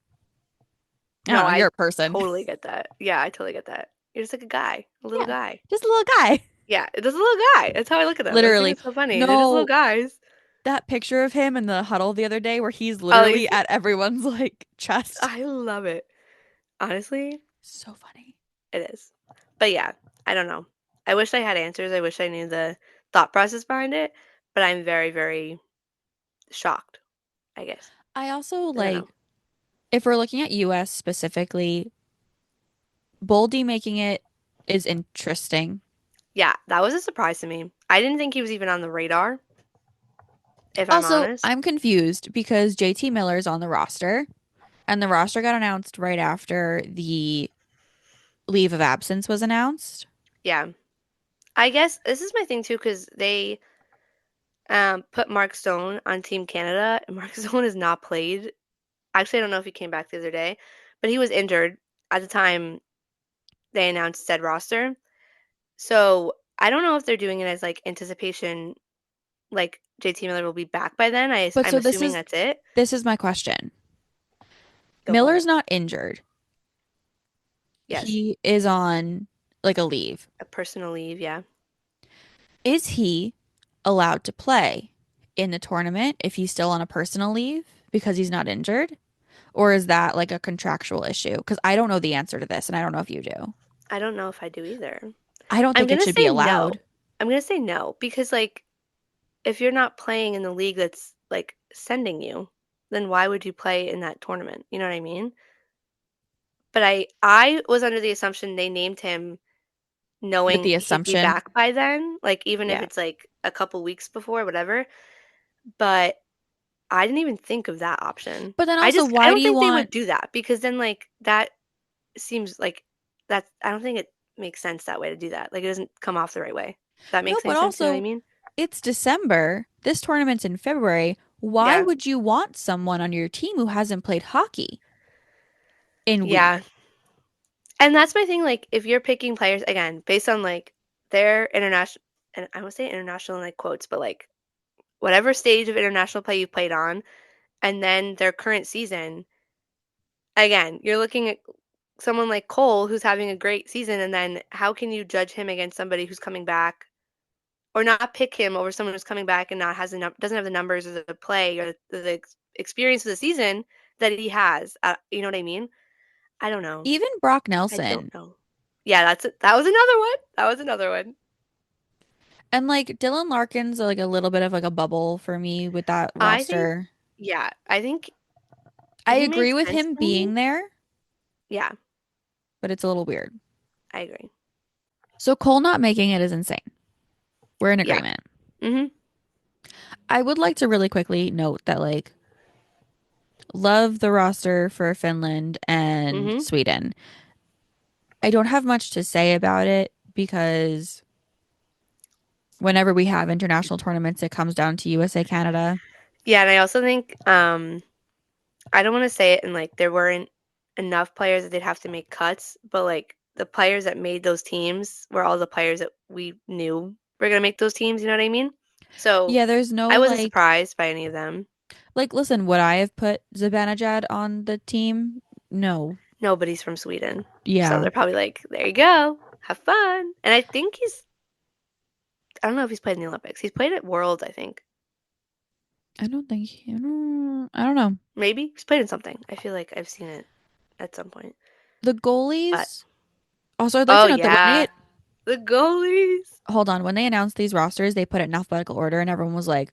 I don't No, know, you're I a person. totally get that. Yeah, I totally get that. You're just like a guy, a little Yeah, guy. just a little guy. Yeah, just a little guy. That's how I look at them. I think Literally. it's so funny. They're just little No, guys. that picture of him in the huddle the other day where he's At least literally at everyone's like chest. I love it. Honestly, So funny. it is. But yeah, I don't know. I wish I had answers. I wish I knew the thought process behind it, but I'm very, very shocked, I guess. I also I don't know. like, if we're looking at US specifically, Boldy making it is interesting. Yeah, that was a surprise to me. I didn't think he was even on the radar, if I'm Also, honest. I'm confused because JT Miller's on the roster, and the roster got announced right after the leave of absence was announced. Yeah. I guess this is my thing too, because they put Mark Stone on Team Canada, and Mark Stone has not played. Actually, I don't know if he came back the other day, but he was injured at the time they announced said roster. So I don't know if they're doing it as like anticipation, like JT Miller will be back by then. But I'm so this assuming is that's it. this is my question. Go for Miller's it. not injured. Yes, He is on like a leave. a personal leave. Yeah, Is he allowed to play in the tournament if he's still on a personal leave because he's not injured? Or is that like a contractual issue? Because I don't know the answer to this, and I don't know if you do. I don't know if I do either. I don't I'm think it gonna should be say no. allowed. I'm gonna say no because like if you're not playing in the league that's like sending you, then why would you play in that tournament? You know what I mean? But I was under the assumption they named him With knowing the he'd be assumption, back by then, like even if yeah. it's like a couple weeks before, whatever. But I didn't even think of that option. But then I also, just I why do don't you think they want? would do that because then like that seems like that's I don't think it makes sense that way to do that. Like it doesn't come off the right way. If that No, makes any but sense, you know what I also, mean? it's December. This tournament's in February. Why Yeah. would you want someone on your team who hasn't played hockey in Yeah. weeks? And that's my thing, like if you're picking players again based on like their international and I would say international in like quotes, but like whatever stage of international play you played on and then their current season, again, you're looking at someone like Cole who's having a great season and then how can you judge him against somebody who's coming back or not pick him over someone who's coming back and not has doesn't have the numbers or the play or the experience of the season that he has. You know what I mean? I don't know. Even Brock I don't Nelson. know. Yeah, that's it. That was another one. That was another one. And like Dylan Larkin's like a little bit of like a bubble for me with that I think, roster. yeah, I think I he agree makes with sense him to me. being there, Yeah, but it's a little weird. I agree. So Cole not making it is insane. We're in Yeah. agreement. Mhm. I would like to really quickly note that like love the roster for Finland and Mhm. Sweden. I don't have much to say about it because whenever we have international tournaments, it comes down to USA Canada. Yeah, and I also think I don't want to say it and like there weren't enough players that they'd have to make cuts, but like the players that made those teams were all the players that we knew were gonna make those teams. You know what I mean? So Yeah, there's no I wasn't surprised by any of them. like listen, would I have put Zibanejad on the team? No. Nobody's from Sweden, so Yeah. they're probably like, "There you go, have fun." And I think I don't know if he's played in the Olympics. He's played at Worlds, I think. I don't know. Maybe he's played in something. I feel like I've seen it at some point. The But goalies. Also, I'd like oh to note that yeah, the goalies. hold on, when they announced these rosters, they put it in alphabetical order and everyone was like,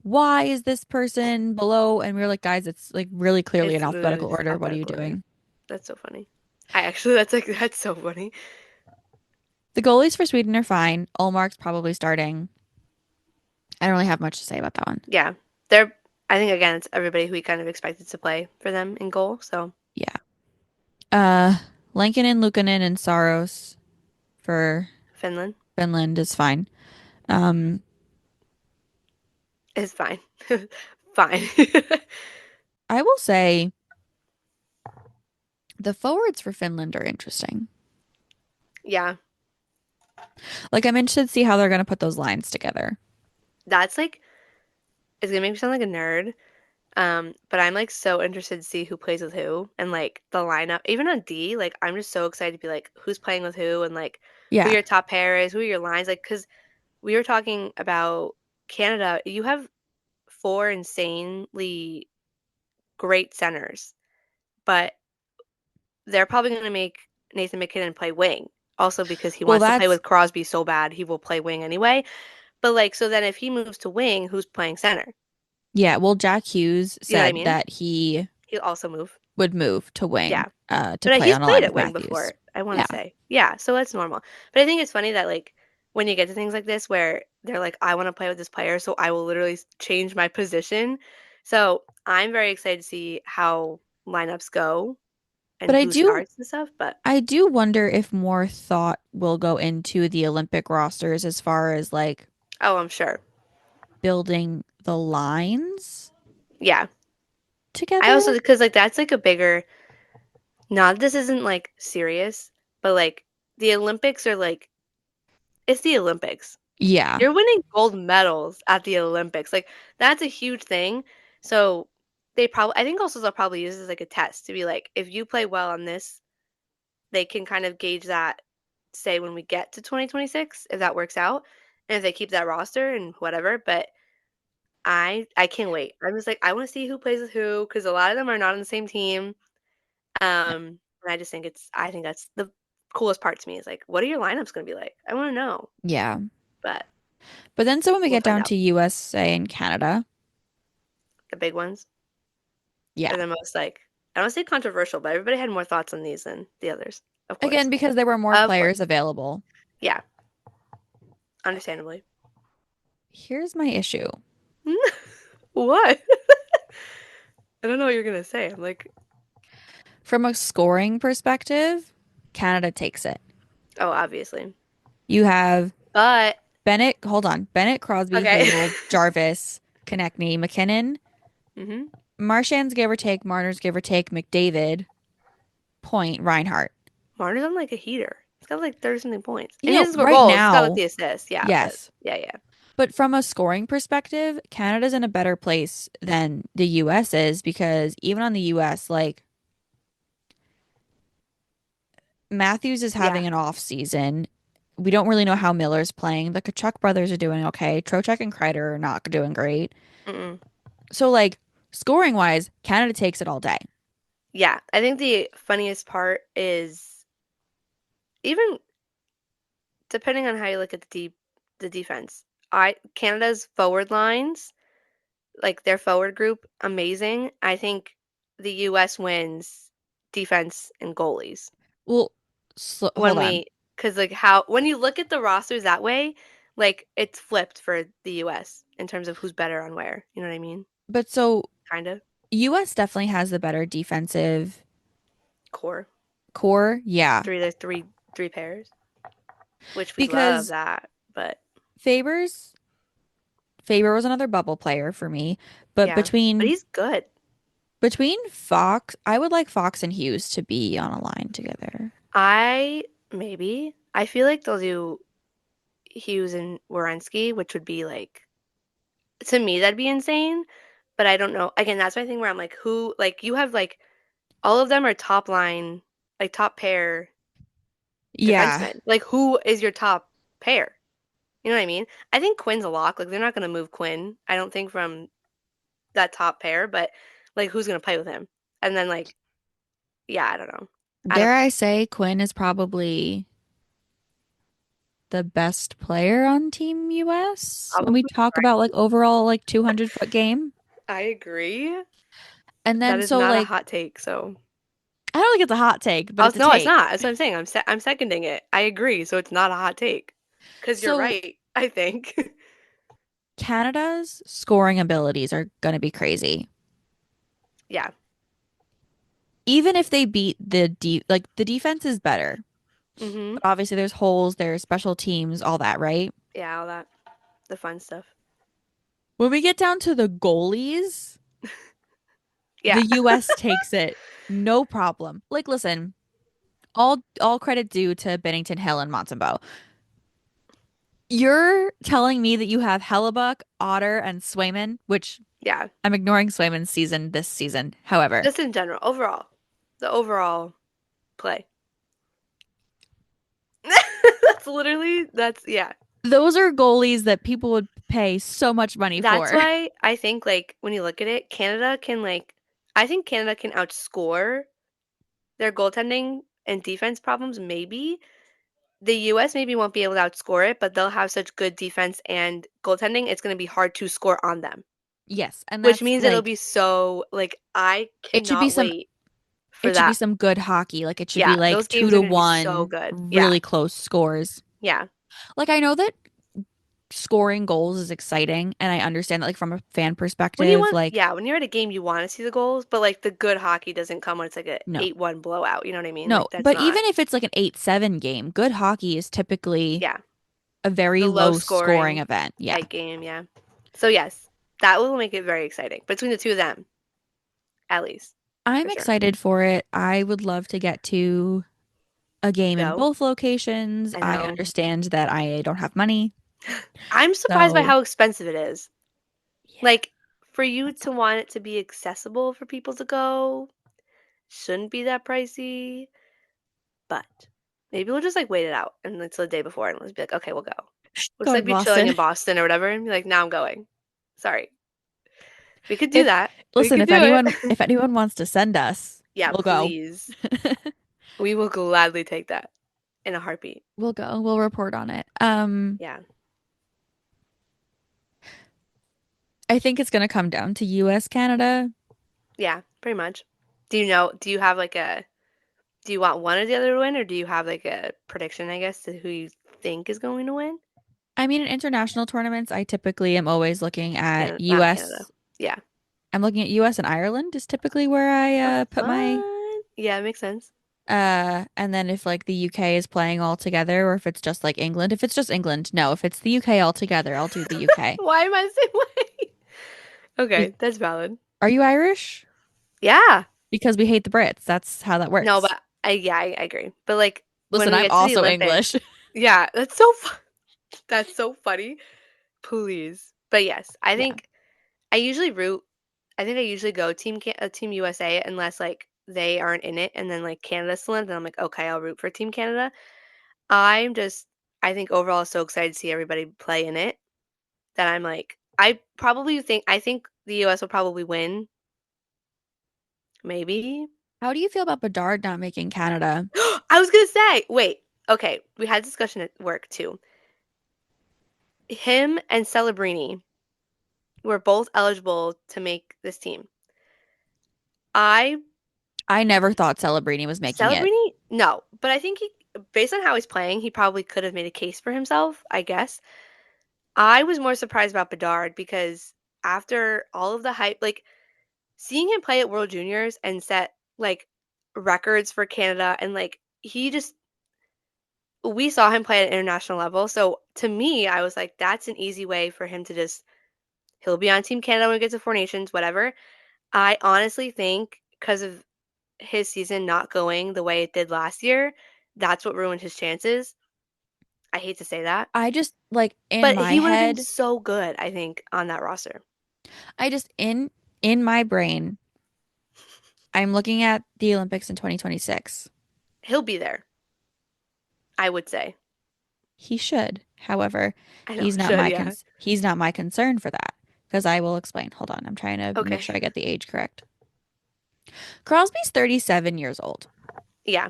why is this person below? And we were like, guys, it's like really clearly in It's literally alphabetical just order. What are you alphabetical order. doing? That's so funny. I actually, that's so funny. The goalies for Sweden are fine. Olmark's probably starting. I don't really have much to say about that one. Yeah, they're. I think again, it's everybody who we kind of expected to play for them in goal. So Yeah. Uh, Lankinen, Luukkonen, and Saros for Finland Finland is fine. Um, is fine, fine. I will say the forwards for Finland are interesting. Yeah, Like I'm interested to see how they're going to put those lines together. that's like it's gonna make me sound like a nerd. But I'm like so interested to see who plays with who and like the lineup. Even on D, like I'm just so excited to be like who's playing with who and like who Yeah. your top pair is, who are your lines. Like, because we were talking about Canada, you have four insanely great centers, but they're probably going to make Nathan McKinnon play wing. Also because he Well, wants to play that's with Crosby so bad, he will play wing anyway. But like, so then if he moves to wing, who's playing center? yeah. Well, Jack Hughes You know what I said mean? that he He'll also move. would move to Yeah. wing, to But play he's on a line played at with wing Matthews. before, I want Yeah. to say. Yeah, so that's normal. But I think it's funny that like when you get to things like this where they're like, I want to play with this player, so I will literally change my position. So I'm very excited to see how lineups go and But who starts and stuff. But I do wonder if more thought will go into the Olympic rosters as far as like oh, I'm sure. building the lines Yeah. I also together. because like that's like a bigger not this isn't like serious, but like the Olympics are like it's the Olympics. Yeah. You're winning gold medals at the Olympics. Like that's a huge thing. So they probably I think also they'll probably use this as like a test to be like if you play well on this, they can kind of gauge that say when we get to 2026 if that works out and if they keep that roster and whatever, but I can't wait. I'm just like I want to see who plays with who because a lot of them are not on the same team. And I just think I think that's the coolest part to me is like what are your lineups going to be like? I want to know, Yeah. but But then so when we we'll get find down out. to USA and Canada, The big ones. yeah. Are the most like I don't say controversial, but everybody had more thoughts on these than the others. Of Again, course. because there were more Of course. players available. Yeah, understandably. Here's my issue. What? I don't know what you're gonna say. I'm like, From a scoring perspective, Canada takes it. oh, obviously. You have But Bennett, hold on. Bennett, Crosby, okay. Hagel, Jarvis, Konechny, McKinnon, hmm Marchand's give or take, Marner's give or take, McDavid, Point, Reinhardt. Marner's on like a heater. He's got like 30 something points. You And he know, doesn't score right goals. He's got like now, the assists. Yeah, but yes. yeah, yeah. But from a scoring perspective, Canada's in a better place than the US is because even on the US, like Matthews is Yeah. having an off season. We don't really know how Miller's playing. The Kachuk brothers are doing okay. Trocheck and Kreider are not doing great. Mm-mm. So like scoring wise, Canada takes it all day. Yeah. I think the funniest part is even depending on how you look at the defense. I Canada's forward lines like their forward group amazing. I think the US wins defense and goalies Well, when hold on. we because like how when you look at the rosters that way, like it's flipped for the US in terms of who's better on where. You know what I mean? But so Kind of US definitely has the better defensive core. core. Yeah. There's three pairs, which we love Because that. But Faber's Faber was another bubble player for me. But yeah, but he's good. between Fox, I would like Fox and Hughes to be on a line together. I maybe I feel like they'll do Hughes and Werenski, which would be like to me that'd be insane. But I don't know. Again, that's my thing where I'm like, who like you have like all of them are top line, like top pair Yeah. defensemen. Like who is your top pair? You know what I mean? I think Quinn's a lock. Like they're not gonna move Quinn. I don't think from that top pair, but like who's gonna play with him? And then like yeah, I don't know. I don't Dare I say Quinn is probably the best player on Team US when we Probably talk about like right. overall like 200-foot game. I agree. And That then is so not a like hot take, so. I don't think it's a hot take, but Oh, it's a no, it's take. not. That's what I'm saying. I'm seconding it. I agree, so it's not a hot take. Because you're So right, I think. Canada's scoring abilities are gonna be crazy. Yeah. Even if they beat the defense is better. Mm-hmm. But obviously there's holes, there's special teams, all that, right? Yeah, all that. The fun stuff. When we get down to the goalies, Yeah. the US takes it no problem. Like listen, all credit due to Bennington, Hill, and Montembeault. You're telling me that you have Hellebuck, Otter, and Swayman, which Yeah. I'm ignoring Swayman's season this season. However, Just in general, overall. The overall play. Yeah. those are goalies that people would pay so much money That's for. why I think, like, when you look at it, I think Canada can outscore their goaltending and defense problems, maybe. The US maybe won't be able to outscore it, but they'll have such good defense and goaltending, it's going to be hard to score on them, Yes, and which that's means it'll like be so, like, I it should be cannot some wait for it should be that. some good hockey. Like it should be Yeah, like those two games are to going to be so one, good. Yeah. really close scores. Yeah. Like I know that scoring goals is exciting, and I understand that like from a fan When you perspective, want, like yeah, when you're at a game, you want to see the goals, but like the good hockey doesn't come when it's like a no. 8-1 blowout. You know what I mean? No, Like that's but not, even if it's like an 8-7 game, good hockey is typically yeah, a very the low low scoring scoring event. Yeah. tight game. Yeah. So yes, that will make it very exciting between the two of them, at least I'm for sure. excited for it. I would love to get to a game in Go. both locations. I I know. understand that I don't have money. I'm surprised by So, how expensive it is. yeah, Like for you that's to want it to be accessible for people to go, shouldn't be that pricey. But maybe we'll just like wait it out and until the day before and let's be like, okay, we'll go. We'll just going like to be chilling Boston. in Boston or whatever and be like, now I'm going. Sorry. We could do If that. We listen, could if do it. anyone wants to send us, Yeah, we'll go. please. We will gladly take that in a heartbeat. We'll go. We'll report on it. Yeah. I think it's going to come down to US Canada. Yeah, pretty much. Do you have like do you want one or the other to win or do you have like a prediction, I guess, to who you think is going to win? I mean, in international tournaments, I typically am always looking at Canada, not Canada. US. Yeah. I'm looking at US and Ireland is typically where I Oh, put my fun. Yeah, it makes sense. and then if like the UK is playing all together or if it's just like England. If it's just England, no. If it's the UK all together, I'll do the UK. Why am I the same way? Be Okay, that's valid. Are you Irish? Yeah. Because we hate the Brits. That's how that No, works. but I agree. But like when Listen, we I'm get to the also Olympics, English. yeah, that's so fun. That's so funny. Please. But yes, Yeah. I usually root I think I usually go Team USA unless like they aren't in it and then like Canada's still in it, then I'm like, okay, I'll root for Team Canada. I'm just I think overall so excited to see everybody play in it that I'm like I think the US will probably win. Maybe. How do you feel about Bedard not making Canada? I was gonna say, wait, okay, we had a discussion at work too. Him and Celebrini were both eligible to make this team. I I never thought Celebrini was making it. Celebrini, no, but I think based on how he's playing, he probably could have made a case for himself, I guess. I was more surprised about Bedard because after all of the hype, like seeing him play at World Juniors and set like records for Canada and like he just we saw him play at an international level. So to me, I was like, that's an easy way for him to just he'll be on Team Canada when we get to Four Nations, whatever. I honestly think because of his season not going the way it did last year, that's what ruined his chances. I hate to say that, I just like in but my he would have been head, so good, I think, on that roster. I just in my brain, I'm looking at the Olympics in 2026. He'll be there, I would say. He should. However, I know, should, yeah. he's not my concern for that because I will explain. Hold on. I'm trying to make Okay. sure I get the age correct. Crosby's 37 years old. Yeah.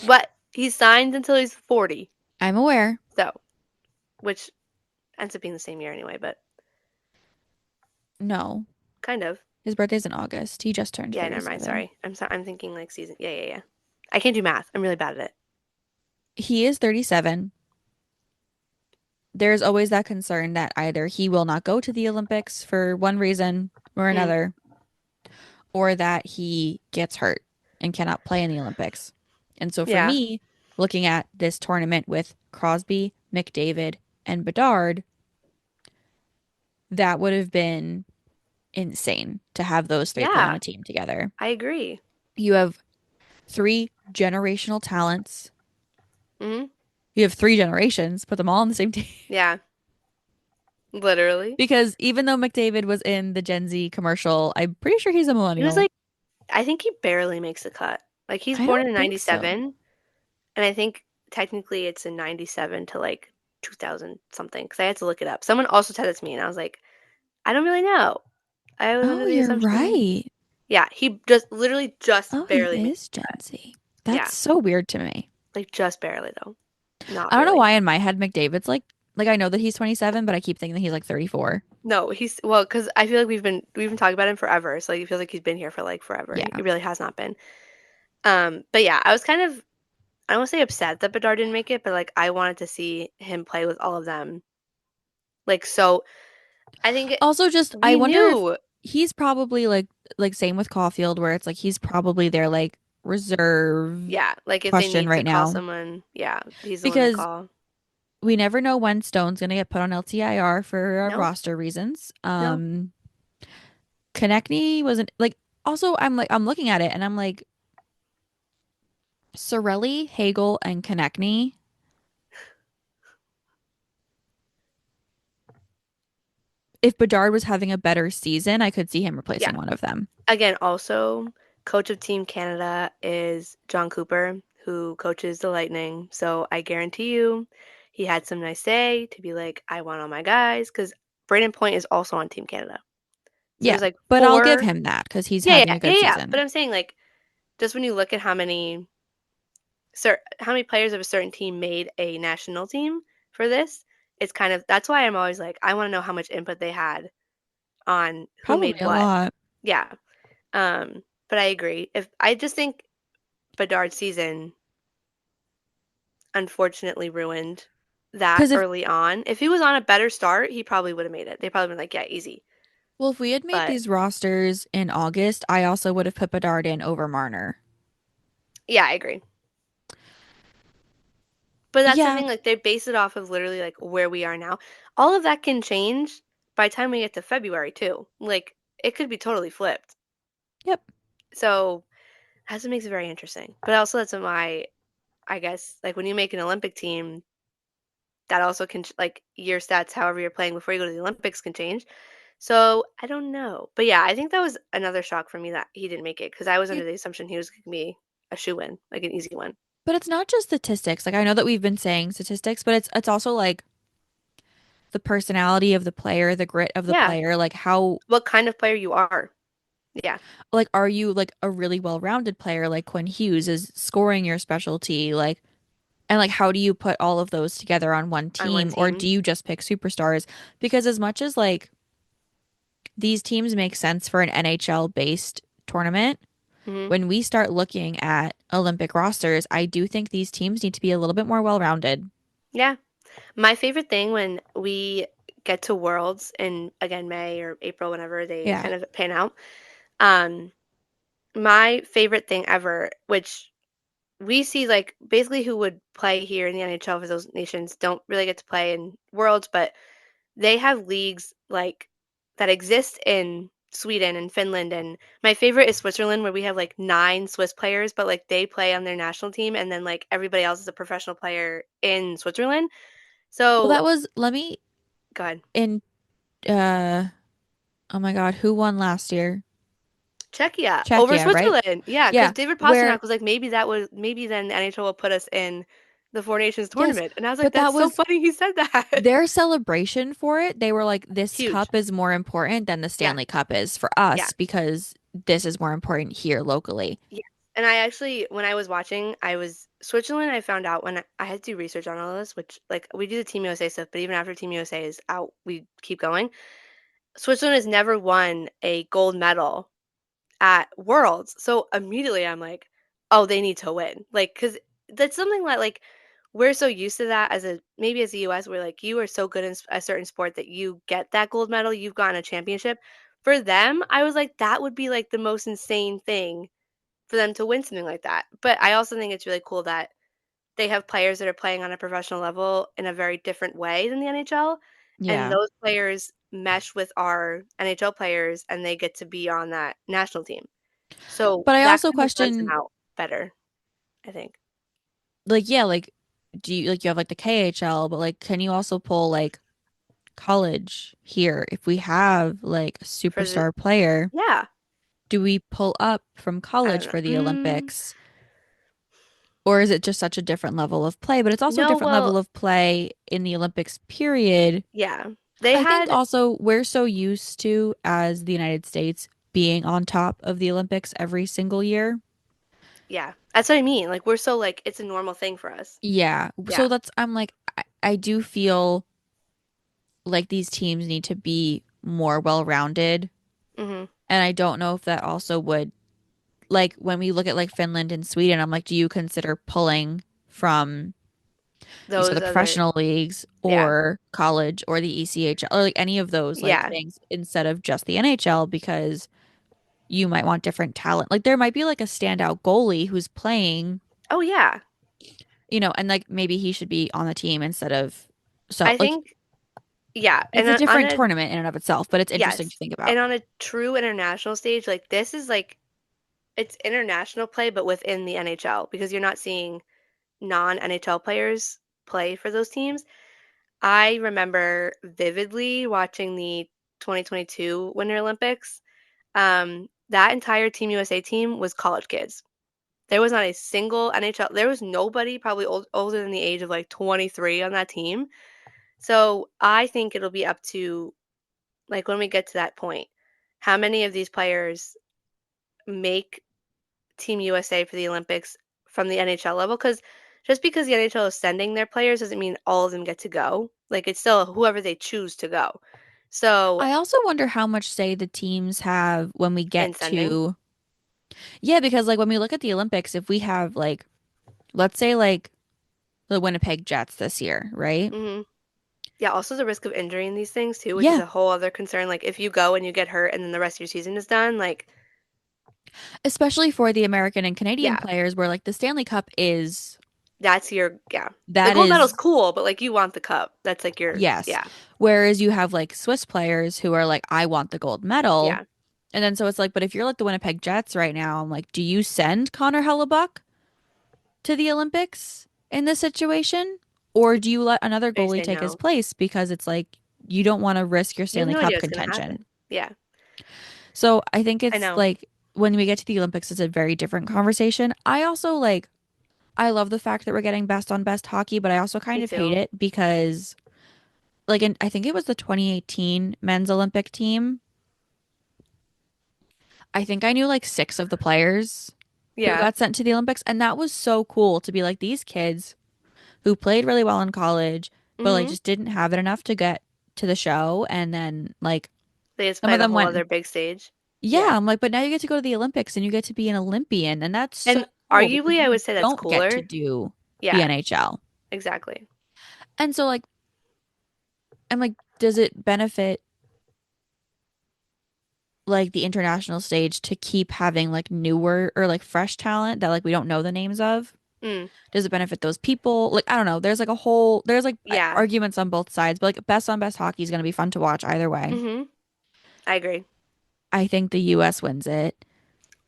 But he's signed until he's 40. I'm aware. So, which ends up being the same year anyway, but No, kind of. his birthday's in August. He just turned Yeah, never mind. 37. Sorry. I'm thinking like season. Yeah, yeah, yeah. I can't do math. I'm really bad at it. He is 37. There's always that concern that either he will not go to the Olympics for one reason or Mm, another, or that he gets hurt and cannot play in the Olympics. And so for yeah, me, looking at this tournament with Crosby, McDavid, and Bedard, that would have been insane to have those three play on yeah. a team together. I agree. You have three generational talents. Hmm. You have three generations, put them all on the same team. Yeah, literally. Because even though McDavid was in the Gen Z commercial, I'm pretty sure he's a He was millennial. like, I think he barely makes the cut. Like he's I born don't in think so. '97, and I think technically it's in '97 to like 2000 something. Because I had to look it up. Someone also said it to me, and I was like, I don't really know. I was Oh, under the you're assumption. right. Yeah, he just literally just Oh, he barely made is the Gen cut. Z. Yeah, That's so weird to me. like just barely though. Not I don't know really. why in my head McDavid's like I know that he's 27, but I keep thinking that he's like 34. No, he's well, because I feel like we've been talking about him forever. So like, it feels like he's been here for like forever, and Yeah. it really has not been. But yeah, I was kind of I don't want to say upset that Bedard didn't make it, but like I wanted to see him play with all of them. Like so, I think Also just I we wonder if knew, he's probably like same with Caulfield where it's like he's probably their like reserve yeah, like if they question need to right call now someone, yeah, he's the one they because call. we never know when Stone's going to get put on LTIR for No, roster reasons. no, Konechny wasn't like also I'm looking at it and I'm like Sorelli, Hagel, and Konechny. If Bedard was having a better season, I could see him yeah. replacing one of them. Again, also, coach of Team Canada is John Cooper, who coaches the Lightning. So I guarantee you, he had some nice say to be like, I want all my guys, because Braden Point is also on Team Canada. So Yeah, there's like but I'll give four. him that because he's Yeah, having yeah, a yeah, good yeah. But season. I'm saying like, just when you look at how many players of a certain team made a national team for this, it's kind of that's why I'm always like, I want to know how much input they had on who Probably made a what. lot. Yeah. But I agree. If I just think Bedard's season unfortunately ruined that Because if early on. If he was on a better start, he probably would have made it. They probably been like, yeah, easy. well, if we had made But these rosters in August, I also would have put Bedard in over Marner. yeah, I agree. But that's the Yeah. thing, like they base it off of literally like where we are now. All of that can change by the time we get to February too. Like it could be totally flipped. Yep. So that's what makes it very interesting. But also that's why I guess like when you make an Olympic team, that also can like your stats, however you're playing before you go to the Olympics, can change. So I don't know, but yeah, I think that was another shock for me that he didn't make it because I was under It, the assumption he was going to be a shoe in, like an easy one. but it's not just statistics. Like I know that we've been saying statistics, but it's also like the personality of the player, the grit of the Yeah, player, like how what kind of player you are. Yeah, like are you like a really well-rounded player like Quinn Hughes is scoring your specialty like and like how do you put all of those together on one on one team or do team. you just pick superstars? Because as much as like these teams make sense for an NHL based tournament, Hmm. when we start looking at Olympic rosters, I do think these teams need to be a little bit more well-rounded. Yeah, my favorite thing when we get to Worlds in again May or April, whenever they Yeah. kind of pan out. Um, my favorite thing ever, which we see like basically who would play here in the NHL for those nations don't really get to play in Worlds, but they have leagues like that exist in Sweden and Finland, and my favorite is Switzerland where we have like 9 Swiss players, but like they play on their national team and then like everybody else is a professional player in Switzerland. Well, So that was let me go ahead. in uh oh my God, who won last year? Czechia over Czechia, right? Switzerland. Yeah, because Yeah, David where Pastrnak was like, maybe then the NHL will put us in the Four Nations yes, tournament. And I was like, but that that's so was funny he said that. their celebration for it. They were like, this Huge. cup is more important than the Yeah. Stanley Cup is for Yeah. us because this is more important here locally. Yeah. And I actually, when I was watching, I was Switzerland. I found out when I had to do research on all this, which like we do the Team USA stuff, but even after Team USA is out, we keep going. Switzerland has never won a gold medal at Worlds. So immediately I'm like, oh, they need to win. Like, because that's something that, like, we're so used to that as a maybe as the US, where like you are so good in a certain sport that you get that gold medal, you've gotten a championship. For them, I was like, that would be like the most insane thing for them to win something like that. But I also think it's really cool that they have players that are playing on a professional level in a very different way than the NHL, and Yeah. those players mesh with our NHL players, and they get to be on that national team. So But I that also kind of blends them question, out better, I think, like, yeah, like, do you like you have like the KHL, but like, can you also pull like college here? If we have like a for the superstar player, yeah, do we pull up from I don't college know. for the Olympics? Or is it just such a different level of play? But it's also a No, different level well, of play in the Olympics period. yeah. They I think had also we're so used to, as the United States, being on top of the Olympics every single year. yeah. That's what I mean. Like we're so like it's a normal thing for us. Yeah. Yeah. So I'm like, I do feel like these teams need to be more well-rounded. Mhm. And I don't know if that also would, like, when we look at like Finland and Sweden, I'm like, do you consider pulling from these other Those other professional leagues yeah. or college or the ECHL or like any of those like Yeah. things instead of just the NHL because you might want different talent. Like there might be like a standout goalie who's playing, Oh yeah. and like maybe he should be on the team instead of so I like think yeah, it's and a on different a tournament in and of itself, but it's interesting to yes, think about. and on a true international stage, like this is like it's international play, but within the NHL because you're not seeing non-NHL players play for those teams. I remember vividly watching the 2022 Winter Olympics. That entire Team USA team was college kids. There was not a single NHL. There was nobody probably older than the age of like 23 on that team. So I think it'll be up to like when we get to that point, how many of these players make Team USA for the Olympics from the NHL level? Because just because the NHL is sending their players doesn't mean all of them get to go. Like it's still whoever they choose to go. So I also wonder how much say the teams have when we in get sending, to, yeah, because like when we look at the Olympics, if we have like, let's say like the Winnipeg Jets this year, right? hmm yeah. Also, the risk of injury in these things too, which is Yeah, a whole other concern. Like if you go and you get hurt, and then the rest of your season is done, like especially for the American and Canadian yeah, players where like the Stanley Cup is that's your yeah. The that gold medal's is cool, but like you want the cup. That's like your yes. yeah, Whereas you have like Swiss players who are like, I want the gold medal. yeah. And then so it's like, but if you're like the Winnipeg Jets right now, I'm like, do you send Connor Hellebuck to the Olympics in this situation? Or do you let another They goalie say take his no. place because it's like you don't want to risk your You have Stanley no idea Cup what's gonna contention? happen. Yeah, So I think I it's know. like when we get to the Olympics, it's a very different conversation. I also like, I love the fact that we're getting best on best hockey, but I also kind Me of hate too. it because like I think it was the 2018 men's Olympic team. I think I knew like six of the players who Yeah. got sent to the Olympics, and that was so cool to be like these kids who played really well in college, but like Mhm. just didn't have it enough to get to the show, and then like They just some play of the them whole went, other big stage. yeah, Yeah. I'm like, but now you get to go to the Olympics and you get to be an Olympian, and that's so And cool because arguably, I you would say that's don't get to cooler. do the Yeah, NHL. exactly. And so like I'm like, does it benefit like the international stage to keep having like newer or like fresh talent that like we don't know the names of? Mm, Does it benefit those people? Like, I don't know. There's like a whole, there's like yeah. arguments on both sides, but like best on best hockey is going to be fun to watch either way. Mhm. I agree. I think the US wins it.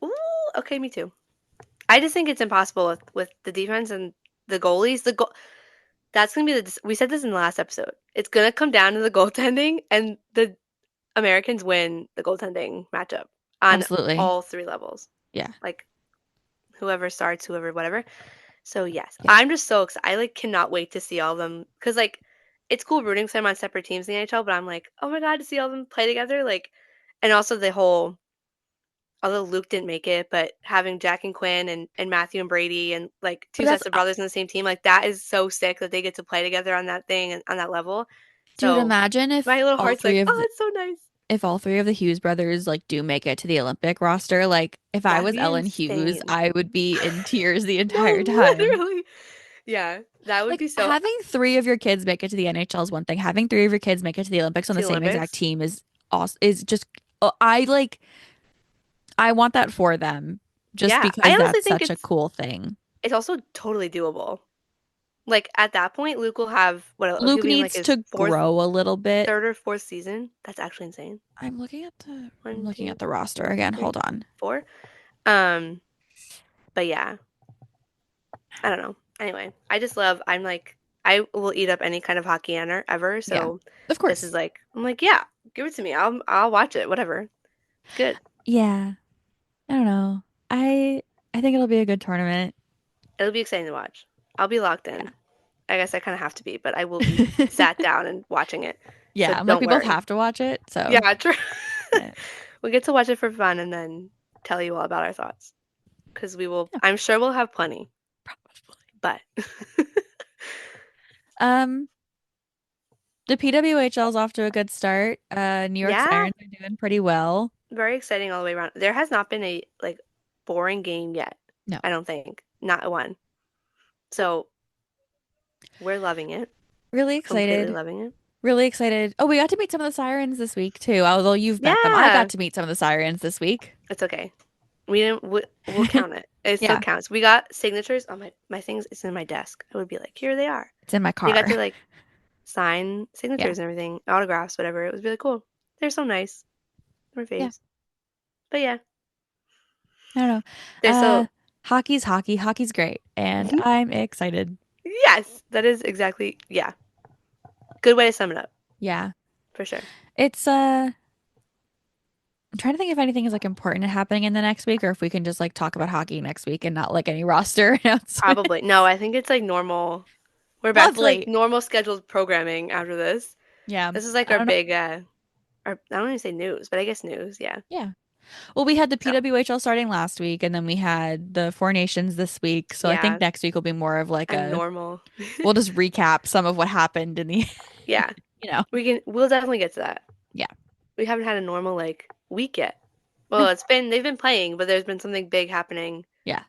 Ooh, okay, me too. I just think it's impossible with the defense and the goalies. The goal that's gonna be we said this in the last episode. It's gonna come down to the goaltending, and the Americans win the goaltending matchup on Absolutely. all three levels. Yeah. Like whoever starts, whoever, whatever. So yes, Yeah. I'm just so excited. I like cannot wait to see all of them because like it's cool rooting for them on separate teams in the NHL, but I'm like, oh my god, to see all of them play together, like, and also the whole although Luke didn't make it, but having Jack and Quinn and Matthew and Brady and like But two that's sets of brothers in the same team, like that is so sick that they get to play together on that thing and on that level. dude, So imagine my little heart's like, oh, it's so nice. if all three of the Hughes brothers like do make it to the Olympic roster. Like if I That'd was be Ellen Hughes, insane. I would be in tears the entire No, time. literally. Yeah, that would Like be so having three of your kids make it to the NHL is one thing. Having three of your kids make it to the Olympics on to the the same exact Olympics. team is awesome. Is just I want that for them just Yeah, I because honestly that's think such a cool thing. it's also totally doable. Like at that point, Luke will have what he'll Luke be in like needs his to grow a little bit. third or fourth season. That's actually insane. I'm One, looking two, at the roster again. Hold three, on. four. Um, but yeah, I don't know. Anyway, I'm like, I will eat up any kind of hockey ever. Yeah. So Of this is course. like, I'm like, yeah, give it to me. I'll watch it. Whatever. It's good. Yeah. I don't know. I I think it'll be a good tournament. It'll be exciting to watch. I'll be locked Yeah. in. I guess I kind of have to be, but I will be sat down and watching it. So Yeah, I'm like don't we both worry. have to watch it, so Yeah, true. yeah. We get to watch it for fun and then tell you all about our thoughts because we will. Yeah, I'm sure we'll have plenty, probably. but Um, the PWHL's off to a good start. New York yeah, Sirens are doing pretty well. very exciting all the way around. There has not been a like boring game yet. No. I don't think, not one. So we're loving it, Really completely excited. loving it. Really excited. Oh, we got to meet some of the Sirens this week too. Although you've met them. I got Yeah, to meet some of the Sirens this week. it's okay. We didn't. We'll count it. It still Yeah, counts. We got signatures on my things. It's in my desk. I would be like, here they are. it's in my They got car. to like sign Yeah. signatures and everything, autographs, whatever. It was really cool. They're so nice. They're Yeah. faves. But yeah, I don't know. they're Uh, so hockey's hockey. Hockey's great, and I'm excited. yes, that is exactly yeah. Good way to sum it up Yeah. for sure. It's I'm trying to think if anything is like important happening in the next week or if we can just like talk about hockey next week and not like any roster Probably no. announcements. I think it's like normal. We're back to like Lovely. normal scheduled programming after this. Yeah. This is like I our don't know. big our I don't even say news, but I guess news. Yeah. Yeah. Well, we had the So PWHL starting last week and then we had the Four Nations this week. So I think yeah, next week will be more of like a normal. we'll just recap some of what happened in the, Yeah, you know. we'll definitely get to that. Yeah. We haven't had a normal like week yet. No. Well, they've been playing, but there's been something big happening Yeah.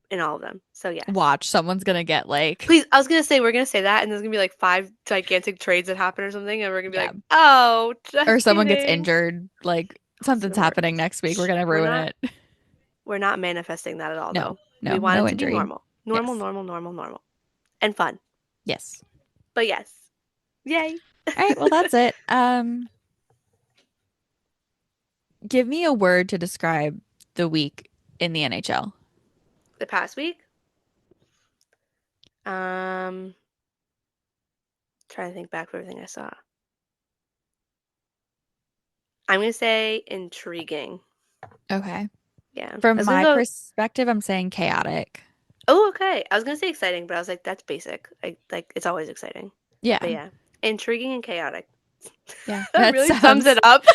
in all of them. So yes. Watch. Someone's gonna get like, Please, I was gonna say we're gonna say that, and there's gonna be like five gigantic trades that happen or something, and we're gonna be yeah. like, "Oh, Or just someone gets kidding." injured. Like Oh, it's something's even worse. happening next week. We're Shh, gonna ruin it. we're not manifesting that at all, No. though. We No. want No it to be injury. normal, normal, Yes. normal, normal, normal, and fun. Yes. But yes, yay! All right, well that's it. Give me a word to describe the week in the NHL. The past week, um, trying to think back for everything I saw. I'm gonna say intriguing. Okay. Yeah, I From was gonna my go. perspective, I'm saying chaotic. Oh, okay. I was gonna say exciting, but I was like, that's basic. Like it's always exciting. But Yeah. yeah, intriguing and chaotic. Yeah. That That really sums it sounds up.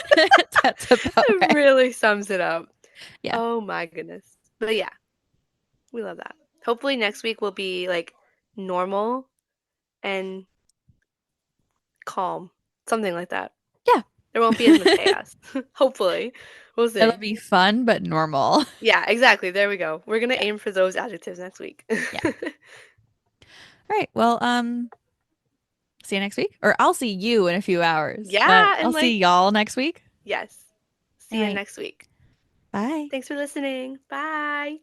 that's about It right. really sums it up. Yeah. Oh my goodness. But yeah, we love that. Hopefully next week will be like normal and calm. Something like that. Yeah. There won't be as much chaos. Hopefully. We'll It'll see. be fun but normal. Yeah, exactly. There we go. We're gonna Yeah. aim for those adjectives next week. Yeah. All right. Well, see you next week. Or I'll see you in a few hours. But Yeah, I'll and see like, y'all next week. yes. All See you right. next week. Bye. Thanks for listening. Bye.